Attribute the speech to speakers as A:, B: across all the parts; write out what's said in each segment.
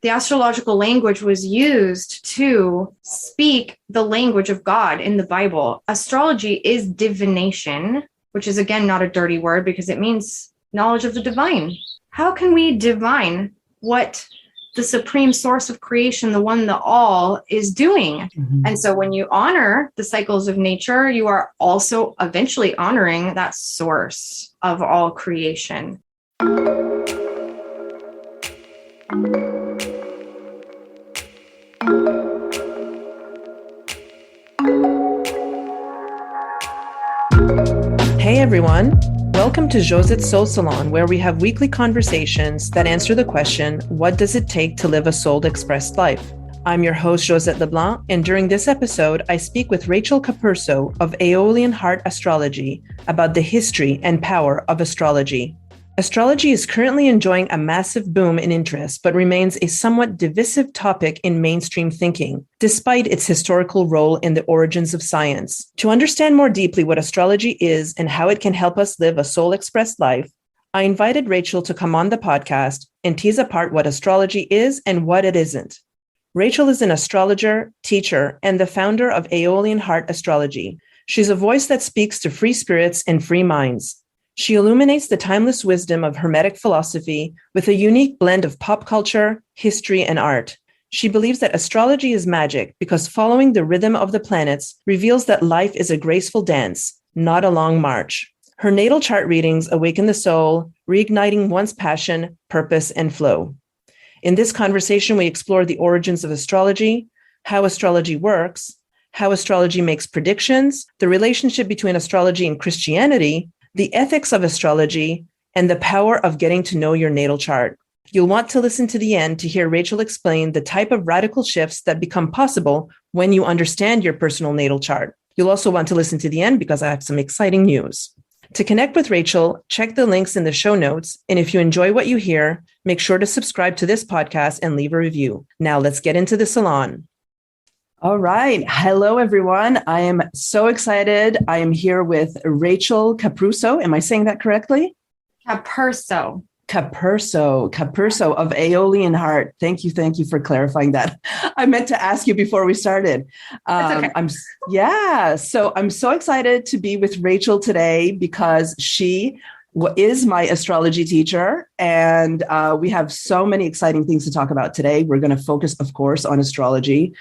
A: the astrological language was used to speak the language of God in the Bible. Astrology is divination, which is, again, not a dirty word because it means knowledge of the divine. How can we divine what the supreme source of creation, the one, the all, is doing? Mm-hmm. And so when you honor the cycles of nature, you are also eventually honoring that source of all creation.
B: Hey everyone, welcome to Josette's Soul Salon, where we have weekly conversations that answer the question, what does it take to live a soul-expressed life? I'm your host, Josette Leblanc, and during this episode, I speak with Rachel Capurso of Aeolian Heart Astrology about the history and power of astrology. Astrology is currently enjoying a massive boom in interest, but remains a somewhat divisive topic in mainstream thinking, despite its historical role in the origins of science. To understand more deeply what astrology is and how it can help us live a soul-expressed life, I invited Rachel to come on the podcast and tease apart what astrology is and what it isn't. Rachel is an astrologer, teacher, and the founder of Aeolian Heart Astrology. She's a voice that speaks to free spirits and free minds. She illuminates the timeless wisdom of Hermetic philosophy with a unique blend of pop culture, history, and art. She believes that astrology is magic because following the rhythm of the planets reveals that life is a graceful dance, not a long march. Her natal chart readings awaken the soul, reigniting one's passion, purpose, and flow. In this conversation, we explore the origins of astrology, how astrology works, how astrology makes predictions, the relationship between astrology and Christianity, the ethics of astrology, and the power of getting to know your natal chart. You'll want to listen to the end to hear Rachel explain the type of radical shifts that become possible when you understand your personal natal chart. You'll also want to listen to the end because I have some exciting news. To connect with Rachel, check the links in the show notes. And if you enjoy what you hear, make sure to subscribe to this podcast and leave a review. Now let's get into the salon. All right. Hello, everyone. I am so excited. I am here with Rachel Capurso. Am I saying that correctly?
A: Capurso
B: of Aeolian Heart. Thank you for clarifying that. I meant to ask you before we started.
A: Okay.
B: So I'm so excited to be with Rachel today because she is my astrology teacher, and we have so many exciting things to talk about today. We're going to focus, of course, on astrology.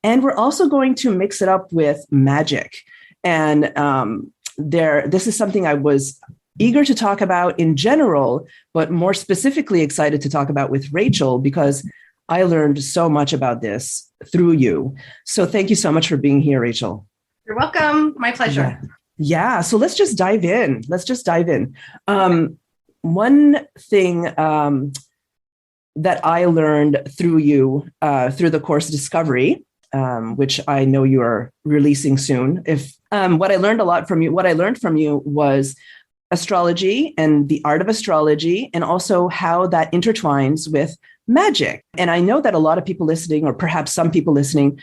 B: And we're also going to mix it up with magic. And this is something I was eager to talk about in general, but more specifically excited to talk about with Rachel because I learned so much about this through you. So thank you so much for being here, Rachel.
A: You're welcome. My pleasure.
B: Yeah. So let's just dive in. One thing that I learned through you, through the course Discovery, which I know you are releasing soon. What I learned from you was astrology and the art of astrology, and also how that intertwines with magic. And I know that a lot of people listening, or perhaps some people listening,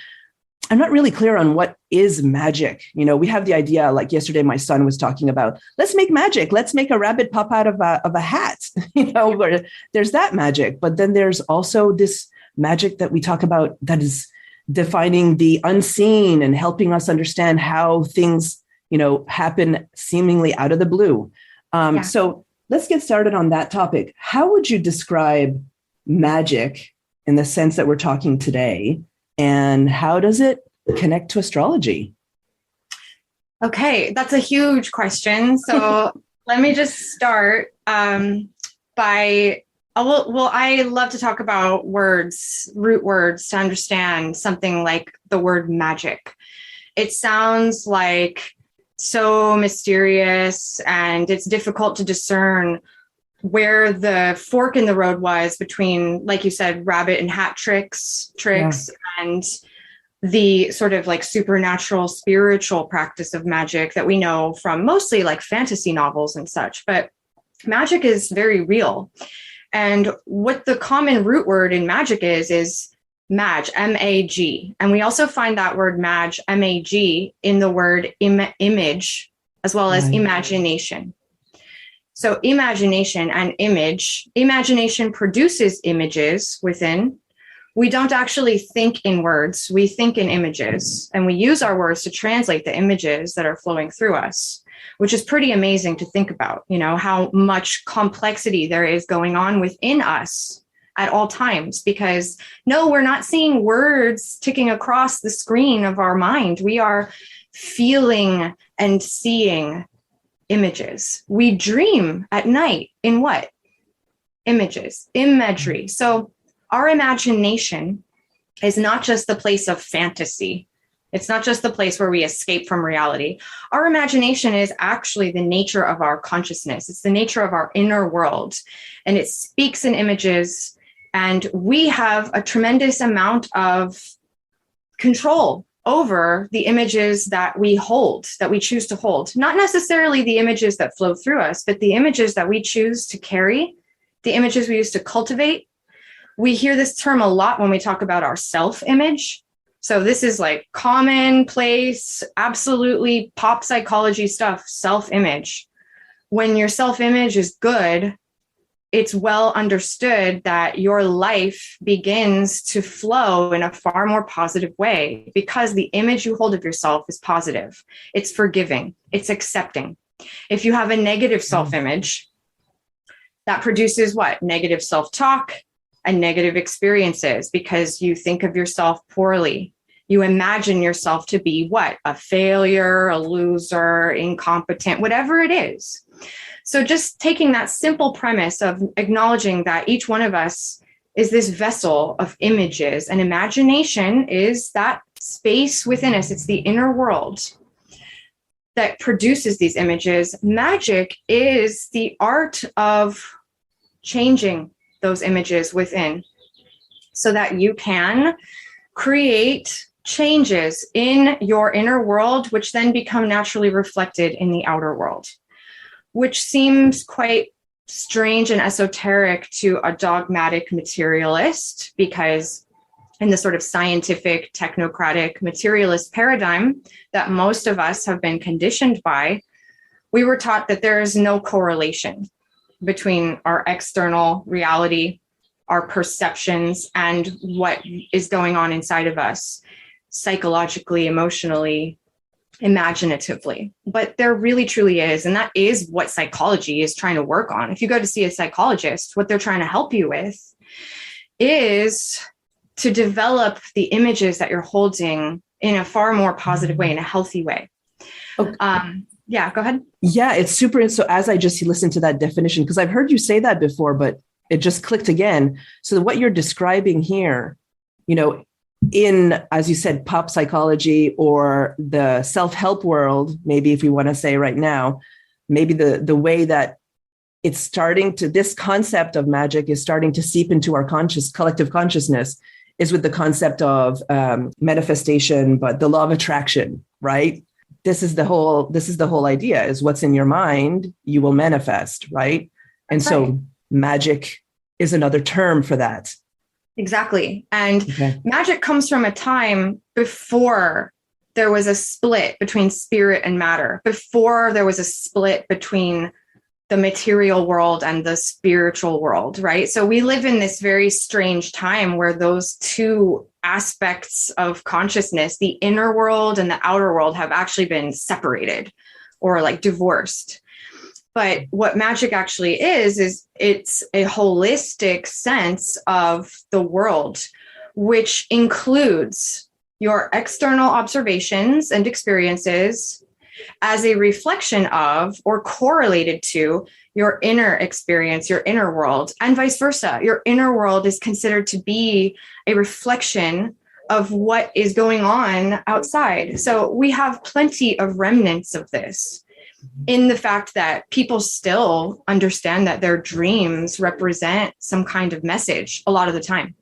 B: I'm not really clear on what is magic. You know, we have the idea, like yesterday, my son was talking about, let's make magic. Let's make a rabbit pop out of a hat, where there's that magic. But then there's also this magic that we talk about that is defining the unseen and helping us understand how things, happen seemingly out of the blue. So let's get started on that topic. How would you describe magic in the sense that we're talking today? And how does it connect to astrology?
A: Okay, that's a huge question. So let me just start by... I love to talk about words, root words, to understand something like the word magic. It sounds like so mysterious, and it's difficult to discern where the fork in the road was between, like you said, rabbit and hat tricks, and the sort of like supernatural, spiritual practice of magic that we know from mostly like fantasy novels and such. But magic is very real. And what the common root word in magic is mag, M-A-G. And we also find that word mag, M-A-G, in the word image, as well as imagination. So imagination and image, imagination produces images within, We don't actually think in words, we think in images, and we use our words to translate the images that are flowing through us, which is pretty amazing to think about, how much complexity there is going on within us at all times. Because no, we're not seeing words ticking across the screen of our mind. We are feeling and seeing images. We dream at night in what? Images, imagery. So our imagination is not just the place of fantasy. It's not just the place where we escape from reality. Our imagination is actually the nature of our consciousness. It's the nature of our inner world, and it speaks in images. And we have a tremendous amount of control over the images that we hold, that we choose to hold. Not necessarily the images that flow through us, but the images that we choose to carry, the images we use to cultivate. We hear this term a lot when we talk about our self-image. So this is like commonplace, absolutely pop psychology stuff, self-image. When your self-image is good, it's well understood that your life begins to flow in a far more positive way because the image you hold of yourself is positive. It's forgiving. It's accepting. If you have a negative self-image, that produces what? Negative self-talk and negative experiences because you think of yourself poorly. You imagine yourself to be what? A failure, a loser, incompetent, whatever it is. So just taking that simple premise of acknowledging that each one of us is this vessel of images, and imagination is that space within us. It's the inner world that produces these images. Magic is the art of changing those images within so that you can create changes in your inner world, which then become naturally reflected in the outer world, which seems quite strange and esoteric to a dogmatic materialist, because in the sort of scientific, technocratic, materialist paradigm that most of us have been conditioned by, we were taught that there is no correlation between our external reality, our perceptions, and what is going on inside of us, psychologically, emotionally, imaginatively. But there really truly is. And that is what psychology is trying to work on. If you go to see a psychologist, what they're trying to help you with is to develop the images that you're holding in a far more positive way, in a healthy way.
B: Okay.
A: Yeah, go ahead.
B: Yeah, it's super. So as I just listened to that definition, because I've heard you say that before, but it just clicked again. So what you're describing here, in, as you said, pop psychology or the self-help world, maybe if we want to say right now, maybe the way that it's starting to, this concept of magic is starting to seep into our collective consciousness is with the concept of manifestation, but the law of attraction, right? This is the whole idea is what's in your mind, you will manifest, right? And so magic is another term for that.
A: Exactly. And magic comes from a time before there was a split between spirit and matter, before there was a split between the material world and the spiritual world, right? So we live in this very strange time where those two aspects of consciousness, the inner world and the outer world, have actually been separated or like divorced. But what magic actually is it's a holistic sense of the world, which includes your external observations and experiences as a reflection of or correlated to your inner experience, your inner world, and vice versa. Your inner world is considered to be a reflection of what is going on outside. So we have plenty of remnants of this in the fact that people still understand that their dreams represent some kind of message a lot of the time.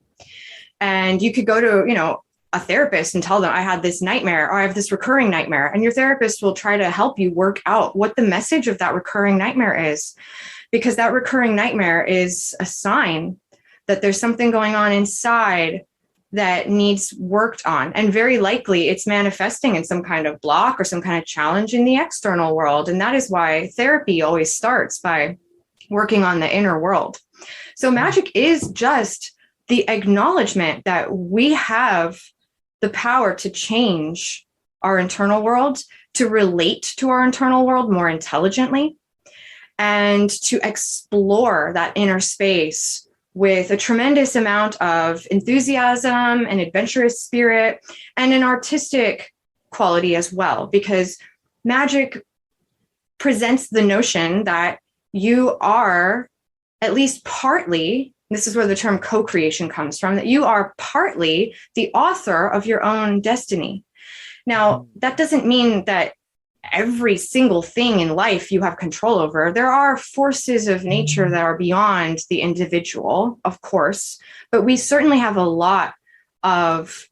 A: And you could go to, a therapist and tell them, I had this nightmare, or I have this recurring nightmare. And your therapist will try to help you work out what the message of that recurring nightmare is, because that recurring nightmare is a sign that there's something going on inside that needs worked on. And very likely it's manifesting in some kind of block or some kind of challenge in the external world. And that is why therapy always starts by working on the inner world. So magic is just the acknowledgement that we have the power to change our internal world, to relate to our internal world more intelligently, and to explore that inner space with a tremendous amount of enthusiasm and adventurous spirit and an artistic quality as well, because magic presents the notion that you are at least partly, this is where the term co-creation comes from, that you are partly the author of your own destiny. Now, that doesn't mean that every single thing in life you have control over. There are forces of nature that are beyond the individual, of course, but we certainly have a lot of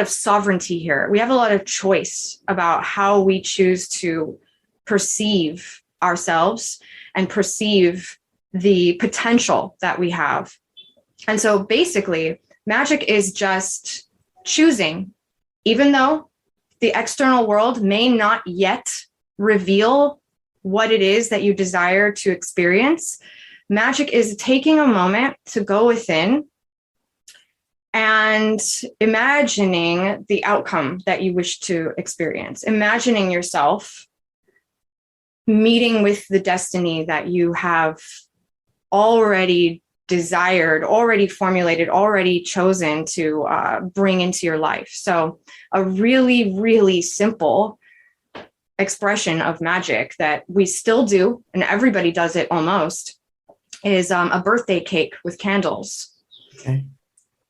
A: sovereignty here. We have a lot of choice about how we choose to perceive ourselves and perceive the potential that we have. And so basically, magic is just choosing, even though the external world may not yet reveal what it is that you desire to experience. Magic is taking a moment to go within and imagining the outcome that you wish to experience, imagining yourself meeting with the destiny that you have already desired, already formulated, already chosen to bring into your life. So a really, really simple expression of magic that we still do, and everybody does it almost, is a birthday cake with candles.
B: Okay.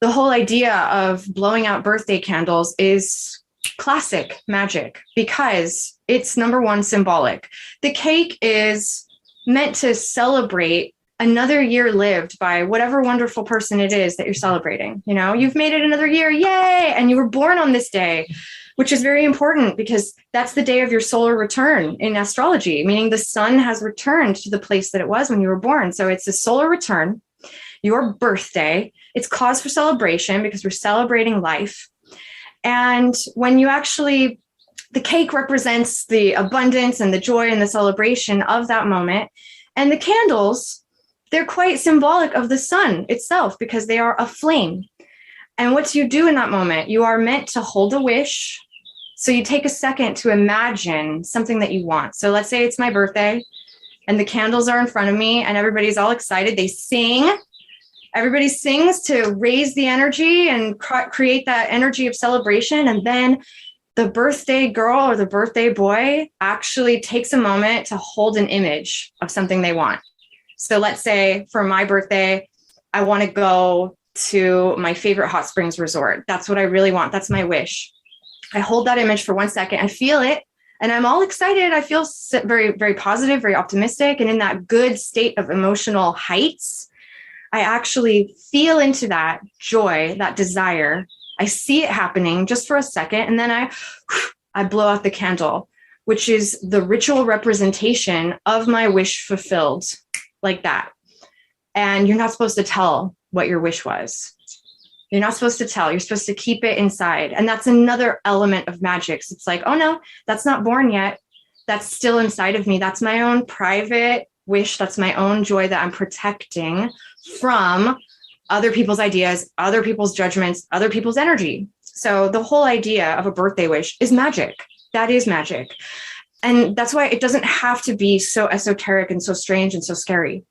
A: The whole idea of blowing out birthday candles is classic magic because it's, number one, symbolic. The cake is meant to celebrate another year lived by whatever wonderful person it is that you're celebrating. You know, you've made it another year, yay! And you were born on this day, which is very important because that's the day of your solar return in astrology, meaning the sun has returned to the place that it was when you were born. So it's a solar return, your birthday. It's cause for celebration because we're celebrating life. And when you actually, the cake represents the abundance and the joy and the celebration of that moment. And the candles, they're quite symbolic of the sun itself because they are a flame. And what do you do in that moment? You are meant to hold a wish. So you take a second to imagine something that you want. So let's say it's my birthday and the candles are in front of me and everybody's all excited. They sing. Everybody sings to raise the energy and create that energy of celebration. And then the birthday girl or the birthday boy actually takes a moment to hold an image of something they want. So let's say for my birthday, I want to go to my favorite hot springs resort. That's what I really want. That's my wish. I hold that image for 1 second. I feel it and I'm all excited. I feel very, very positive, very optimistic. And in that good state of emotional heights, I actually feel into that joy, that desire. I see it happening just for a second. And then I blow out the candle, which is the ritual representation of my wish fulfilled. Like that. And you're not supposed to tell what your wish was. You're not supposed to tell. You're supposed to keep it inside. And that's another element of magic. So it's like, oh no, that's not born yet. That's still inside of me. That's my own private wish. That's my own joy that I'm protecting from other people's ideas, other people's judgments, other people's energy. So the whole idea of a birthday wish is magic. That is magic. And that's why it doesn't have to be so esoteric and so strange and so scary.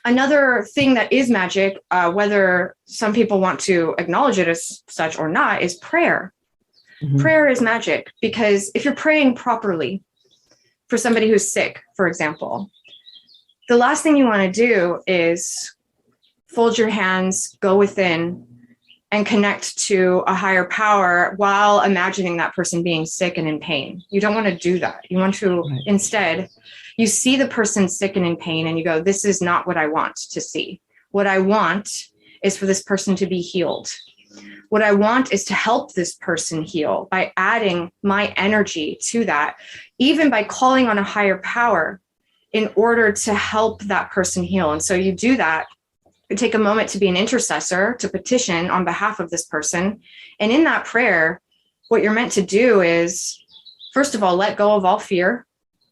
A: Another thing that is magic, whether some people want to acknowledge it as such or not, is prayer. Mm-hmm. Prayer is magic because if you're praying properly for somebody who's sick, for example, the last thing you want to do is fold your hands, go within, and connect to a higher power while imagining that person being sick and in pain. You don't want to do that. You want to instead, you see the person sick and in pain and you go, this is not what I want to see. What I want is for this person to be healed. What I want is to help this person heal by adding my energy to that, even by calling on a higher power in order to help that person heal. And so you do that. You take a moment to be an intercessor, to petition on behalf of this person. And in that prayer, what you're meant to do is, first of all, let go of all fear.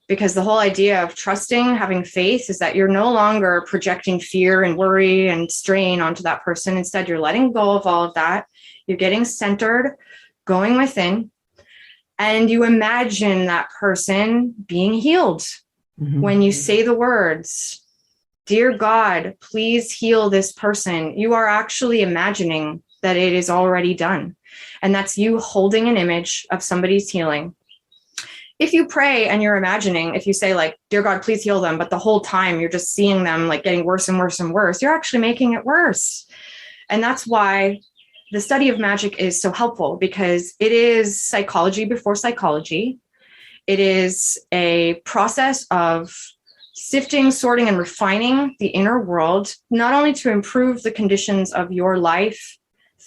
A: because the whole idea of trusting, having faith, is that you're no longer projecting fear and worry and strain onto that person. Instead, you're letting go of all of that. You're getting centered, going within, and you imagine that person being healed. Mm-hmm. When you say the words, "Dear God, please heal this person," you are actually imagining that it is already done. And that's you holding an image of somebody's healing. If you pray and you're imagining, if you say like, "Dear God, please heal them," but the whole time you're just seeing them like getting worse and worse and worse, you're actually making it worse. And that's why the study of magic is so helpful, because it is psychology before psychology. It is a process of sifting, sorting, and refining the inner world, not only to improve the conditions of your life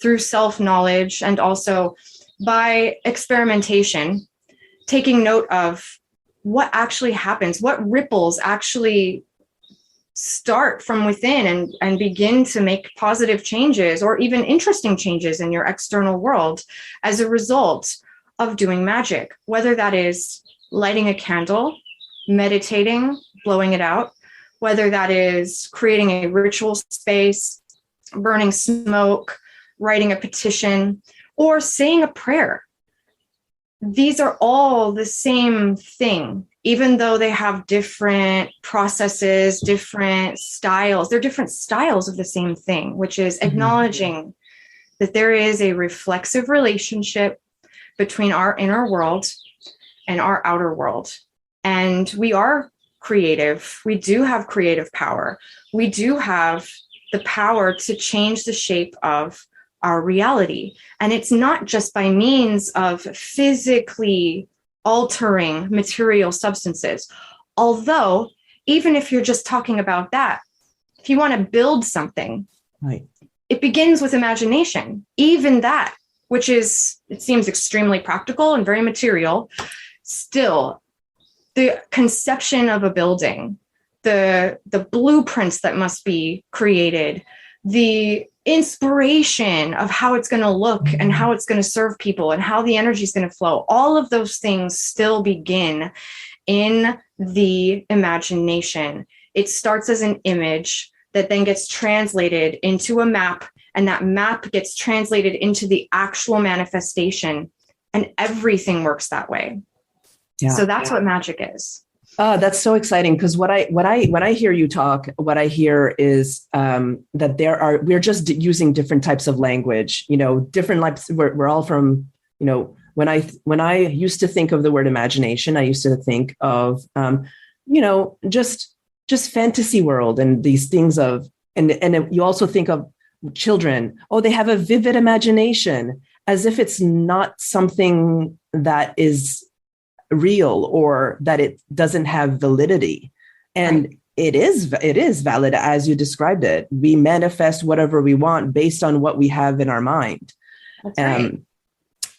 A: through self-knowledge and also by experimentation, taking note of what actually happens, what ripples actually start from within and begin to make positive changes or even interesting changes in your external world as a result of doing magic, whether that is lighting a candle, meditating, blowing it out, whether that is creating a ritual space, burning smoke, writing a petition, or saying a prayer. These are all the same thing, even though they have different processes, different styles. They're different styles of the same thing, which is acknowledging that there is a reflexive relationship between our inner world and our outer world. And we are creative. We do have creative power. We do have the power to change the shape of our reality. And it's not just by means of physically altering material substances. Although, even if you're just talking about that, if you want to build something,
B: right,
A: it begins with imagination. Even that, which is, it seems extremely practical and very material, still, the conception of a building, the blueprints that must be created, the inspiration of how it's going to look and how it's going to serve people and how the energy is going to flow, all of those things still begin in the imagination. It starts as an image that then gets translated into a map, and that map gets translated into the actual manifestation, and everything works that way. Yeah. So that's what magic is.
B: Oh, that's so exciting, because when I hear you talk, what I hear is that we're just using different types of language, different types. We're all from, when I used to think of the word imagination, I used to think of, just fantasy world and these things of, and you also think of children. Oh, they have a vivid imagination, as if it's not something that is real or that it doesn't have validity. And right. It is valid as you described it. We manifest whatever we want based on what we have in our mind.
A: That's right.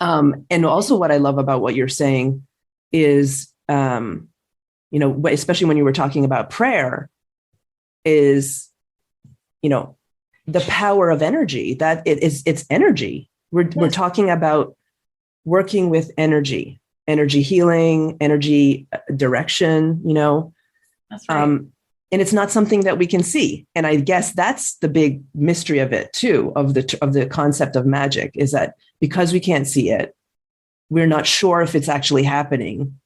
B: And also what I love about what you're saying is, especially when you were talking about prayer, is, the power of energy, that it's energy. We're talking about working with energy healing, energy direction,
A: That's right.
B: And it's not something that we can see. And I guess that's the big mystery of it too, of the concept of magic, is that because we can't see it, we're not sure if it's actually happening.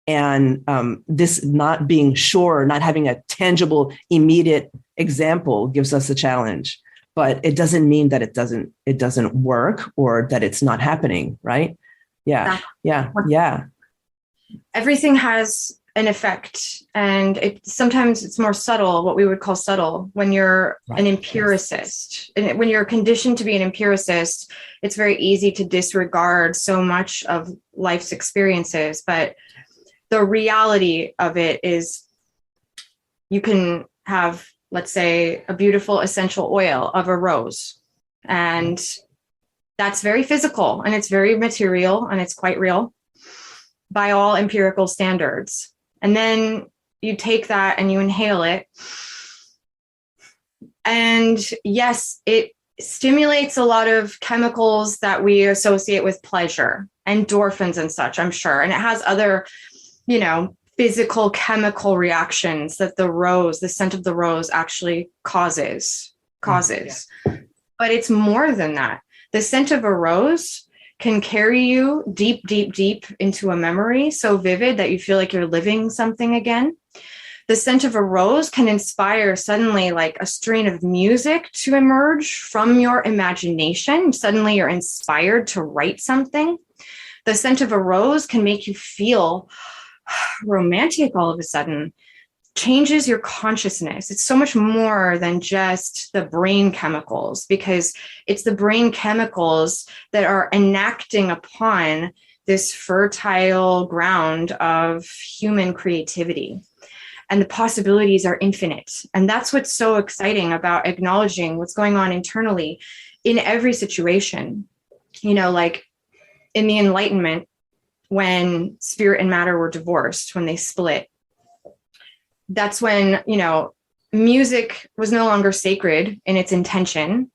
B: And this not being sure, not having a tangible, immediate example gives us a challenge. But it doesn't mean that it doesn't work or that it's not happening, right? Yeah. Yeah.
A: Everything has an effect, and sometimes it's more subtle, what we would call subtle, when you're an empiricist. And when you're conditioned to be an empiricist, it's very easy to disregard so much of life's experiences. But the reality of it is, you can have, let's say, a beautiful essential oil of a rose, and that's very physical and it's very material and it's quite real by all empirical standards. And then you take that and you inhale it. And yes, it stimulates a lot of chemicals that we associate with pleasure, endorphins and such, I'm sure. And it has other, physical chemical reactions that the scent of the rose actually causes. But it's more than that. The scent of a rose can carry you deep, deep, deep into a memory so vivid that you feel like you're living something again. The scent of a rose can inspire suddenly like a strain of music to emerge from your imagination. Suddenly you're inspired to write something. The scent of a rose can make you feel romantic all of a sudden. Changes your consciousness. It's so much more than just the brain chemicals, because it's the brain chemicals that are enacting upon this fertile ground of human creativity. And the possibilities are infinite. And that's what's so exciting about acknowledging what's going on internally in every situation. You know, like in the Enlightenment, when spirit and matter were divorced, when they split, that's when, you know, music was no longer sacred in its intention.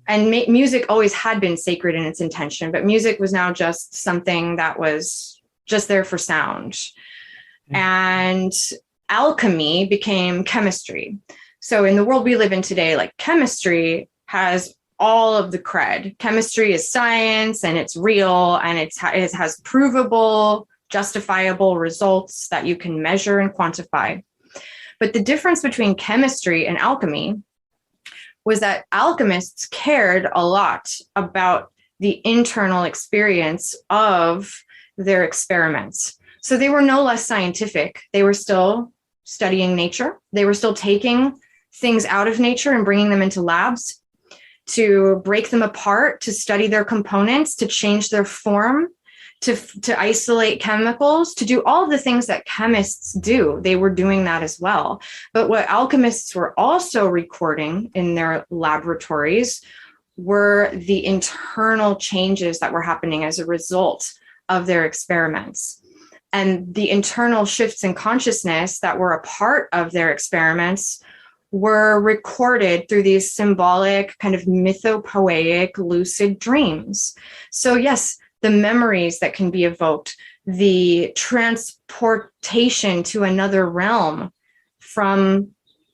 A: And music always had been sacred in its intention, but music was now just something that was just there for sound. And alchemy became chemistry. So in the world we live in today, like chemistry has all of the cred. Chemistry is science and it's real and it has provable, justifiable results that you can measure and quantify. But the difference between chemistry and alchemy was that alchemists cared a lot about the internal experience of their experiments. So they were no less scientific. They were still studying nature. They were still taking things out of nature and bringing them into labs to break them apart, to study their components, to change their form, to isolate chemicals, to do all of the things that chemists do. They were doing that as well. But what alchemists were also recording in their laboratories were the internal changes that were happening as a result of their experiments. And the internal shifts in consciousness that were a part of their experiments were recorded through these symbolic, kind of mythopoeic, lucid dreams. So yes, the memories that can be evoked, the transportation to another realm from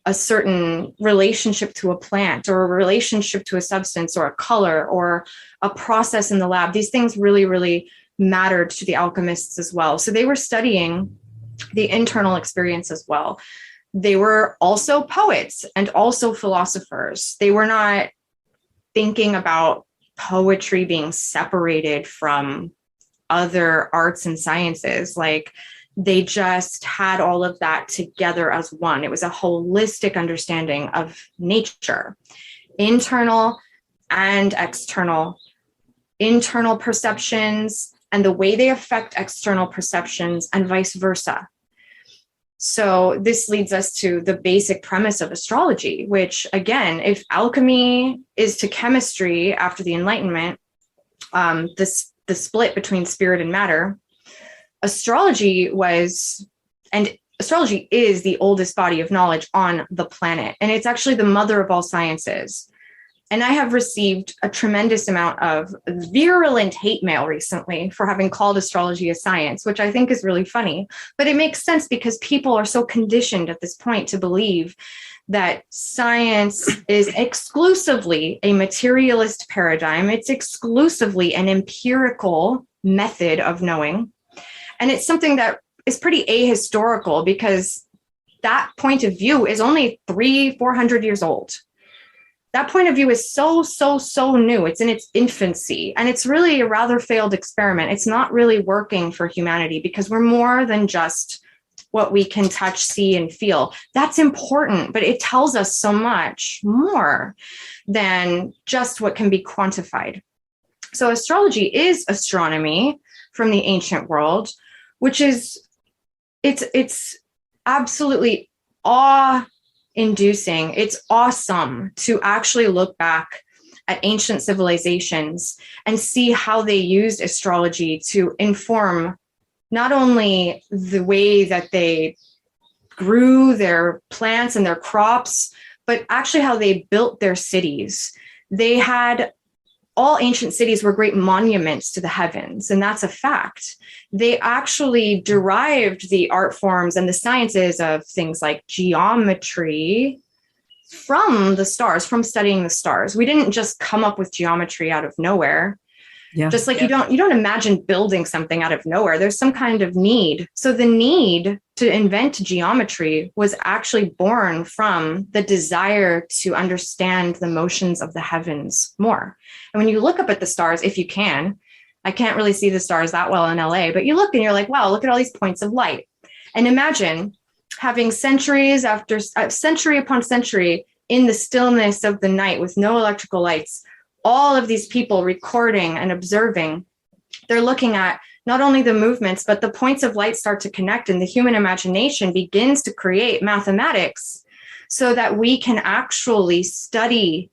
A: a certain relationship to a plant or a relationship to a substance or a color or a process in the lab, these things really, really mattered to the alchemists as well. So they were studying the internal experience as well. They were also poets and also philosophers. They were not thinking about poetry being separated from other arts and sciences. Like they just had all of that together as one. It was a holistic understanding of nature, internal and external, internal perceptions and the way they affect external perceptions and vice versa. So this leads us to the basic premise of astrology, which again, if alchemy is to chemistry after the Enlightenment, the split between spirit and matter, astrology is the oldest body of knowledge on the planet. And it's actually the mother of all sciences. And I have received a tremendous amount of virulent hate mail recently for having called astrology a science, which I think is really funny. But it makes sense because people are so conditioned at this point to believe that science is exclusively a materialist paradigm. It's exclusively an empirical method of knowing. And it's something that is pretty ahistorical because that point of view is only 300-400 years old. That point of view is so new. It's in its infancy, and it's really a rather failed experiment. It's not really working for humanity because we're more than just what we can touch, see, and feel. That's important, but it tells us so much more than just what can be quantified. So astrology is astronomy from the ancient world, which is, it's absolutely awe-inducing. It's awesome to actually look back at ancient civilizations and see how they used astrology to inform not only the way that they grew their plants and their crops, but actually how they built their cities. They had all ancient cities were great monuments to the heavens, and that's a fact. They actually derived the art forms and the sciences of things like geometry from the stars, from studying the stars. We didn't just come up with geometry out of nowhere.
B: Yeah.
A: Just like you don't imagine building something out of nowhere. There's some kind of need. So the need to invent geometry was actually born from the desire to understand the motions of the heavens more. And when you look up at the stars, if you can, I can't really see the stars that well in LA, but you look and you're like, wow, look at all these points of light. And imagine having centuries after century upon century in the stillness of the night with no electrical lights, all of these people recording and observing. They're looking at not only the movements, but the points of light start to connect, and the human imagination begins to create mathematics so that we can actually study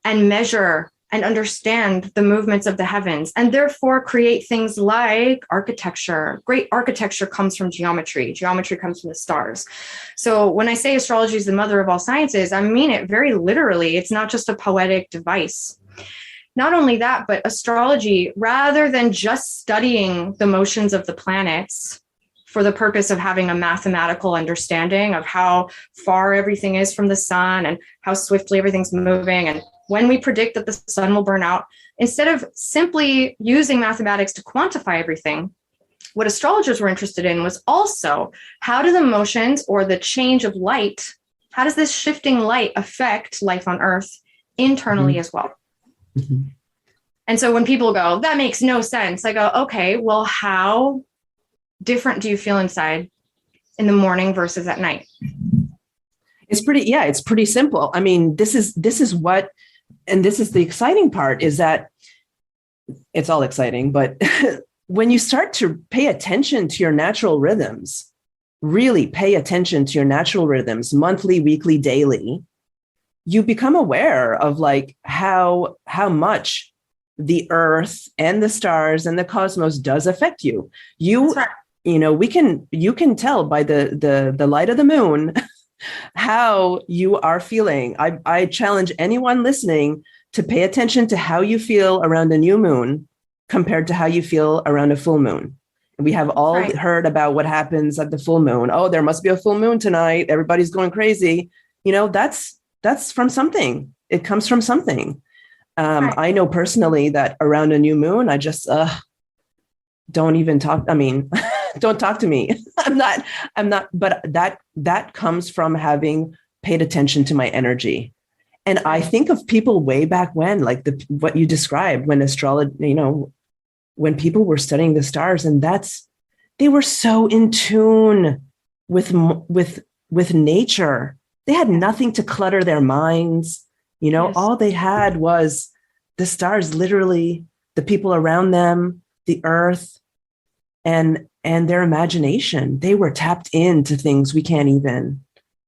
A: and measure and understand the movements of the heavens, and therefore create things like architecture. Great architecture comes from geometry. Geometry comes from the stars. So when I say astrology is the mother of all sciences, I mean it very literally. It's not just a poetic device. Not only that, but astrology, rather than just studying the motions of the planets for the purpose of having a mathematical understanding of how far everything is from the sun and how swiftly everything's moving and when we predict that the sun will burn out, instead of simply using mathematics to quantify everything, what astrologers were interested in was also how do the motions or the change of light, how does this shifting light affect life on Earth internally as well? Mm-hmm. And so when people go, that makes no sense, I go, okay, well, how different do you feel inside in the morning versus at night?
B: It's pretty simple. I mean, this is what, and this is the exciting part, is that it's all exciting, but when you start to pay attention to your natural rhythms, really pay attention to your natural rhythms, monthly, weekly, daily, you become aware of like how much the earth and the stars and the cosmos does affect you. You know, you can tell by the light of the moon how you are feeling. I challenge anyone listening to pay attention to how you feel around a new moon compared to how you feel around a full moon. We have all heard about what happens at the full moon. Oh, there must be a full moon tonight. Everybody's going crazy. You know, that's from something. It comes from something. I know personally that around a new moon, I just don't even talk. I mean, don't talk to me. I'm not, but that comes from having paid attention to my energy. And I think of people way back when, like what you described, when astrology, you know, when people were studying the stars, and they were so in tune with nature. They had nothing to clutter their minds. You know, all they had was the stars, literally, the people around them, the earth, and their imagination. They were tapped into things we can't even,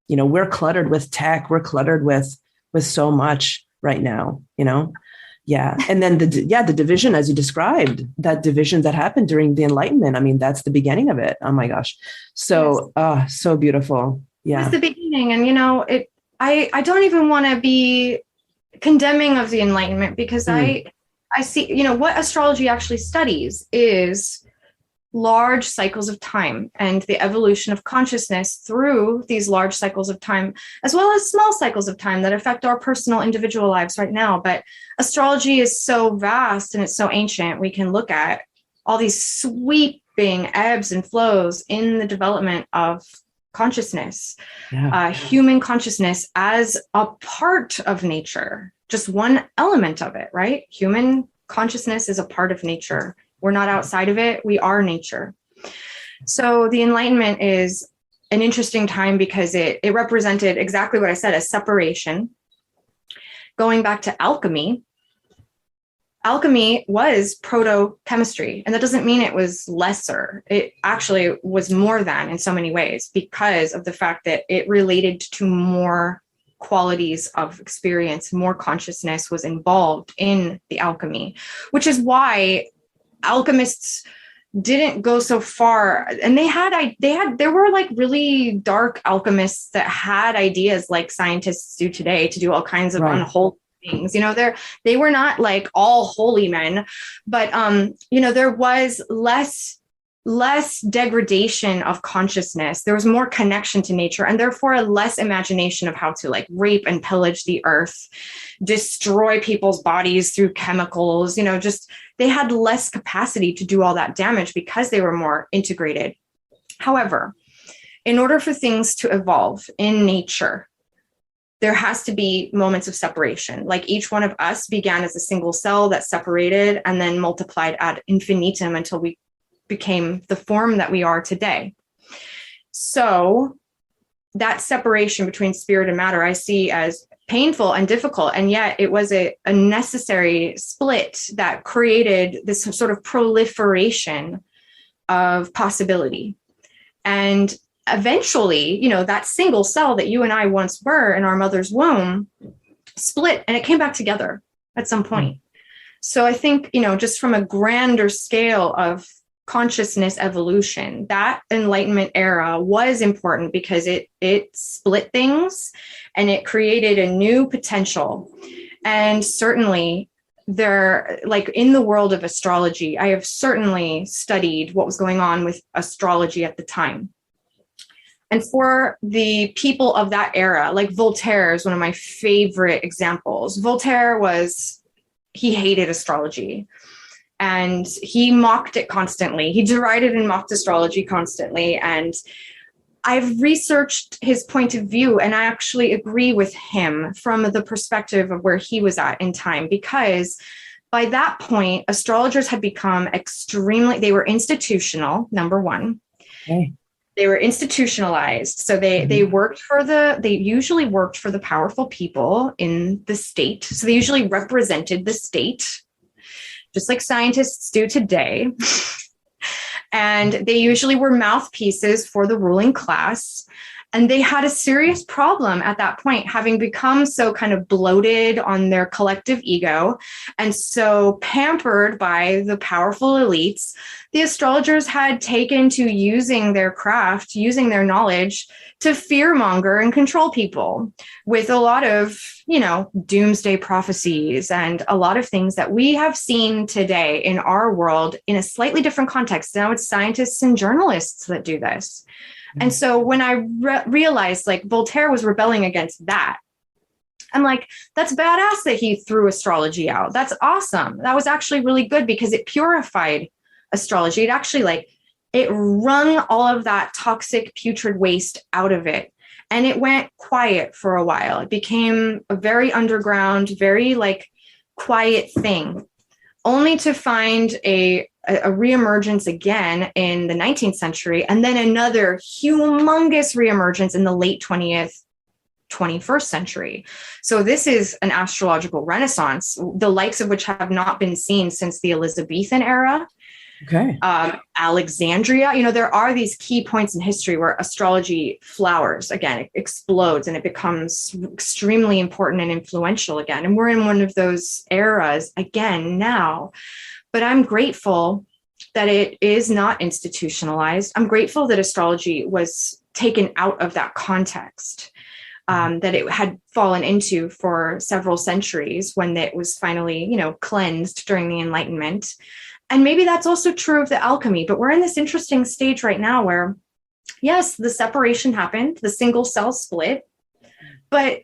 B: you know, we're cluttered with tech. We're cluttered with so much right now, you know? Yeah. And then the division, as you described, that division that happened during the Enlightenment. I mean, that's the beginning of it. Oh my gosh. So, so beautiful. Yeah.
A: It's the beginning. And, you know, I don't even want to be condemning of the Enlightenment, because I see, you know, what astrology actually studies is large cycles of time and the evolution of consciousness through these large cycles of time, as well as small cycles of time that affect our personal individual lives right now. But astrology is so vast and it's so ancient. We can look at all these sweeping ebbs and flows in the development of consciousness, human consciousness as a part of nature, just one element of it, right? Human consciousness is a part of nature. We're not outside of it. We are nature. So the Enlightenment is an interesting time because it represented exactly what I said, a separation. Going back to alchemy, alchemy was proto-chemistry, and that doesn't mean it was lesser. It actually was more than in so many ways, because of the fact that it related to more qualities of experience, more consciousness was involved in the alchemy, which is why alchemists didn't go so far. And there were like really dark alchemists that had ideas like scientists do today to do all kinds of unholy things. They were not like all holy men, but there was less degradation of consciousness. There was more connection to nature, and therefore less imagination of how to like rape and pillage the earth, destroy people's bodies through chemicals. Just they had less capacity to do all that damage because they were more integrated. However, in order for things to evolve in nature, there has to be moments of separation. Like each one of us began as a single cell that separated and then multiplied ad infinitum until we became the form that we are today. So that separation between spirit and matter I see as painful and difficult, and yet it was a necessary split that created this sort of proliferation of possibility. And eventually, that single cell that you and I once were in our mother's womb split, and it came back together at some point. So I think, just from a grander scale of consciousness evolution, that Enlightenment era was important because it split things and it created a new potential. And certainly like in the world of astrology, I have certainly studied what was going on with astrology at the time. And for the people of that era, like Voltaire is one of my favorite examples. Voltaire he hated astrology. And he mocked it constantly. He derided and mocked astrology constantly. And I've researched his point of view, and I actually agree with him from the perspective of where he was at in time, because by that point, astrologers had become they were institutional, number one.
B: Okay.
A: They were institutionalized. So they usually worked for the powerful people in the state. So they usually represented the state, just like scientists do today. And they usually were mouthpieces for the ruling class. And they had a serious problem at that point, having become so kind of bloated on their collective ego and so pampered by the powerful elites. The astrologers had taken to using their craft, using their knowledge to fearmonger and control people with a lot of, doomsday prophecies and a lot of things that we have seen today in our world in a slightly different context. Now it's scientists and journalists that do this. And so when I realized like Voltaire was rebelling against that, I'm like, that's badass that he threw astrology out. That's awesome. That was actually really good because it purified astrology. It actually it wrung all of that toxic, putrid waste out of it. And it went quiet for a while. It became a very underground, very quiet thing, only to find a reemergence again in the 19th century, and then another humongous reemergence in the late 20th, 21st century. So this is an astrological renaissance, the likes of which have not been seen since the Elizabethan era.
B: Okay.
A: Alexandria, there are these key points in history where astrology flowers again, it explodes and it becomes extremely important and influential again. And we're in one of those eras again now. But I'm grateful that it is not institutionalized. I'm grateful that astrology was taken out of that context that it had fallen into for several centuries when it was finally, cleansed during the Enlightenment. And maybe that's also true of the alchemy, but we're in this interesting stage right now where, yes, the separation happened, the single cell split, but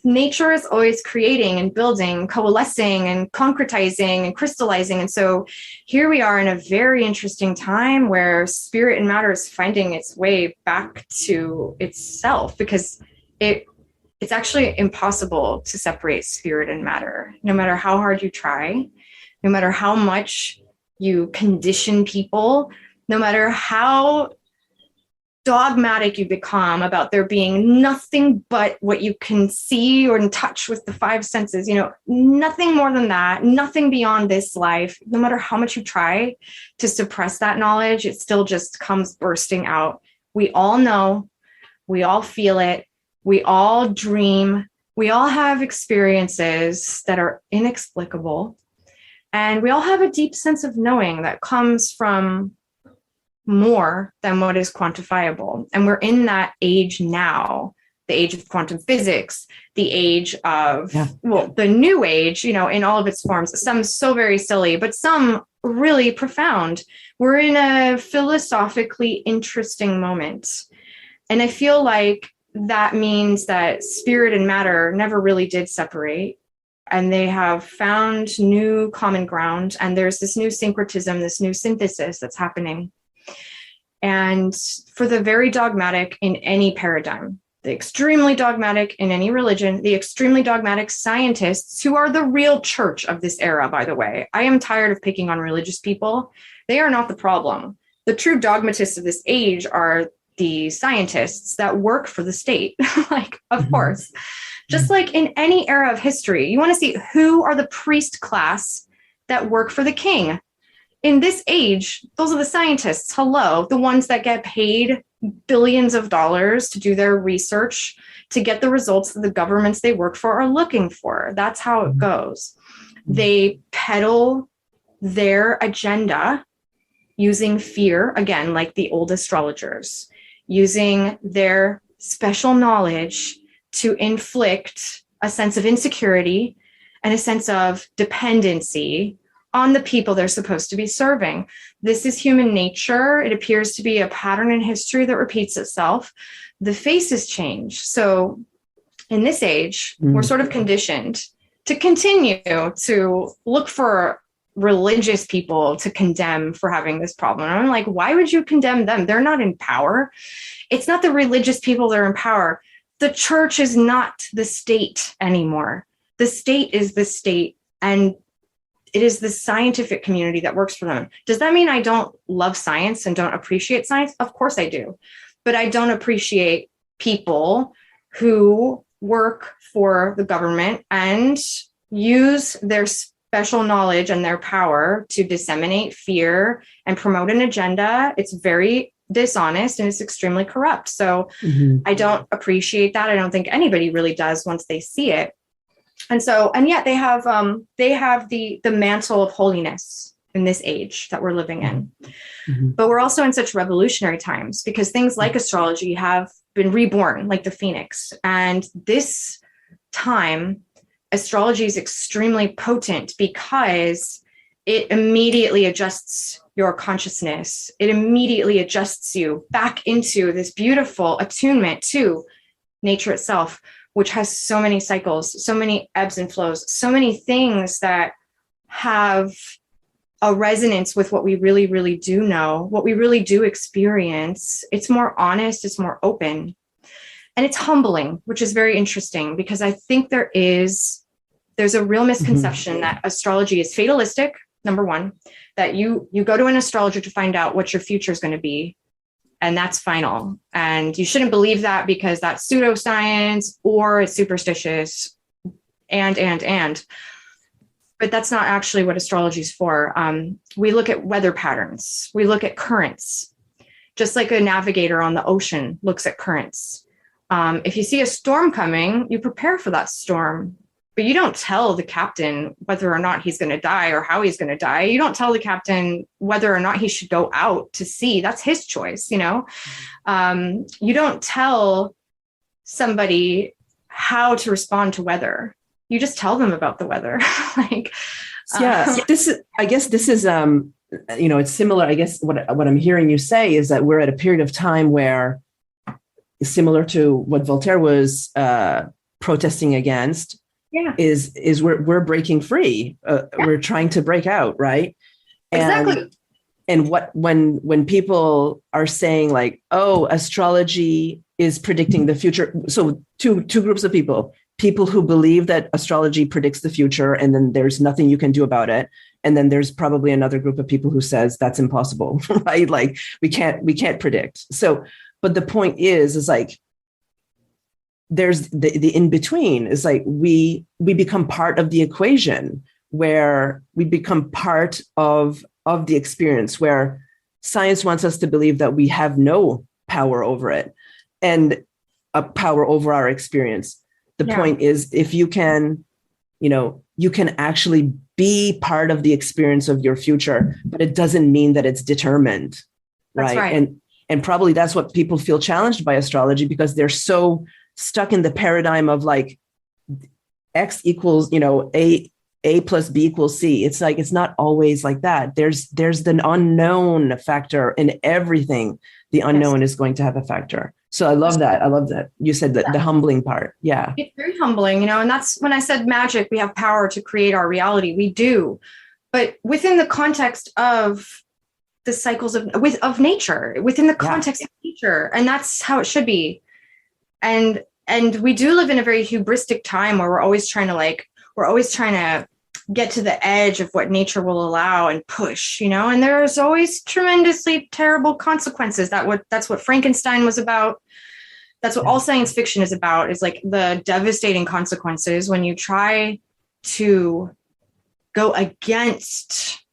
A: nature is always creating and building, coalescing and concretizing and crystallizing. And so here we are in a very interesting time where spirit and matter is finding its way back to itself, because it's actually impossible to separate spirit and matter, no matter how hard you try, no matter how much you condition people, no matter how dogmatic you become about there being nothing but what you can see or touch with the five senses, nothing more than that, nothing beyond this life. No matter how much you try to suppress that knowledge, it still just comes bursting out. We all know, we all feel it, we all dream, we all have experiences that are inexplicable, and we all have a deep sense of knowing that comes from more than what is quantifiable. And we're in that age now the age of quantum physics, the age of, the new age, in all of its forms, some so very silly, but some really profound. We're in a philosophically interesting moment. And I feel like that means that spirit and matter never really did separate. And they have found new common ground. And there's this new syncretism, this new synthesis that's happening. And for the very dogmatic in any paradigm, the extremely dogmatic in any religion, the extremely dogmatic scientists, who are the real church of this era, by the way. I am tired of picking on religious people. They are not the problem. The true dogmatists of this age are the scientists that work for the state, of course. Just like in any era of history, you want to see who are the priest class that work for the king. In this age, those are the scientists, the ones that get paid billions of dollars to do their research, to get the results that the governments they work for are looking for. That's how it goes. They peddle their agenda using fear, again, like the old astrologers, using their special knowledge to inflict a sense of insecurity and a sense of dependency on the people they're supposed to be serving. This is human nature. It appears to be a pattern in history that repeats itself. The faces change. So in this age, we're sort of conditioned to continue to look for religious people to condemn for having this problem. And I'm like, why would you condemn them? They're not in power. It's not the religious people that are in power. The church is not the state anymore. The state is the state, and it is the scientific community that works for them. Does that mean I don't love science and don't appreciate science? Of course I do. But I don't appreciate people who work for the government and use their special knowledge and their power to disseminate fear and promote an agenda. It's very dishonest and it's extremely corrupt. So I don't appreciate that. I don't think anybody really does once they see it. And yet they have the mantle of holiness in this age that we're living in. But we're also in such revolutionary times because things like astrology have been reborn like the phoenix. And this time, astrology is extremely potent because it immediately adjusts your consciousness. It immediately adjusts you back into this beautiful attunement to nature itself, which has so many cycles, so many ebbs and flows, so many things that have a resonance with what we really, really do know, what we really do experience. It's more honest, it's more open, and it's humbling, which is very interesting because I think there's a real misconception that astrology is fatalistic, number one, that you go to an astrologer to find out what your future is going to be. And that's final. And you shouldn't believe that because that's pseudoscience or it's superstitious and. But that's not actually what astrology is for. We look at weather patterns. We look at currents, just like a navigator on the ocean looks at currents. If you see a storm coming, you prepare for that storm. But you don't tell the captain whether or not he's going to die or how he's going to die. You don't tell the captain whether or not he should go out to sea. That's his choice, you know? You don't tell somebody how to respond to weather. You just tell them about the weather.
B: This is, it's similar. I guess what I'm hearing you say is that we're at a period of time where, similar to what Voltaire was protesting against, is we're breaking free. We're trying to break out, right?
A: Exactly.
B: And when people are saying like, oh, astrology is predicting the future. So two groups of people who believe that astrology predicts the future and then there's nothing you can do about it. And then there's probably another group of people who says that's impossible, right? Like we can't predict. So, but the point is like, there's the in between is like we become part of the equation where we become part of the experience where science wants us to believe that we have no power over it and a power over our experience. The point is if you can actually be part of the experience of your future, but it doesn't mean that it's determined. Right. And probably that's what people feel challenged by astrology because they're so stuck in the paradigm of like X equals, A plus B equals C. It's like, it's not always like that. There's the unknown factor in everything. The unknown is going to have a factor. So I love that. I love that. You said that the humbling part. Yeah.
A: It's very humbling, and that's when I said magic, we have power to create our reality. We do. But within the context of the cycles of nature, within the context of nature, and that's how it should be. And we do live in a very hubristic time where we're always trying to get to the edge of what nature will allow and push, and there's always tremendously terrible consequences. That's what Frankenstein was about. That's what all science fiction is about, is like the devastating consequences when you try to go against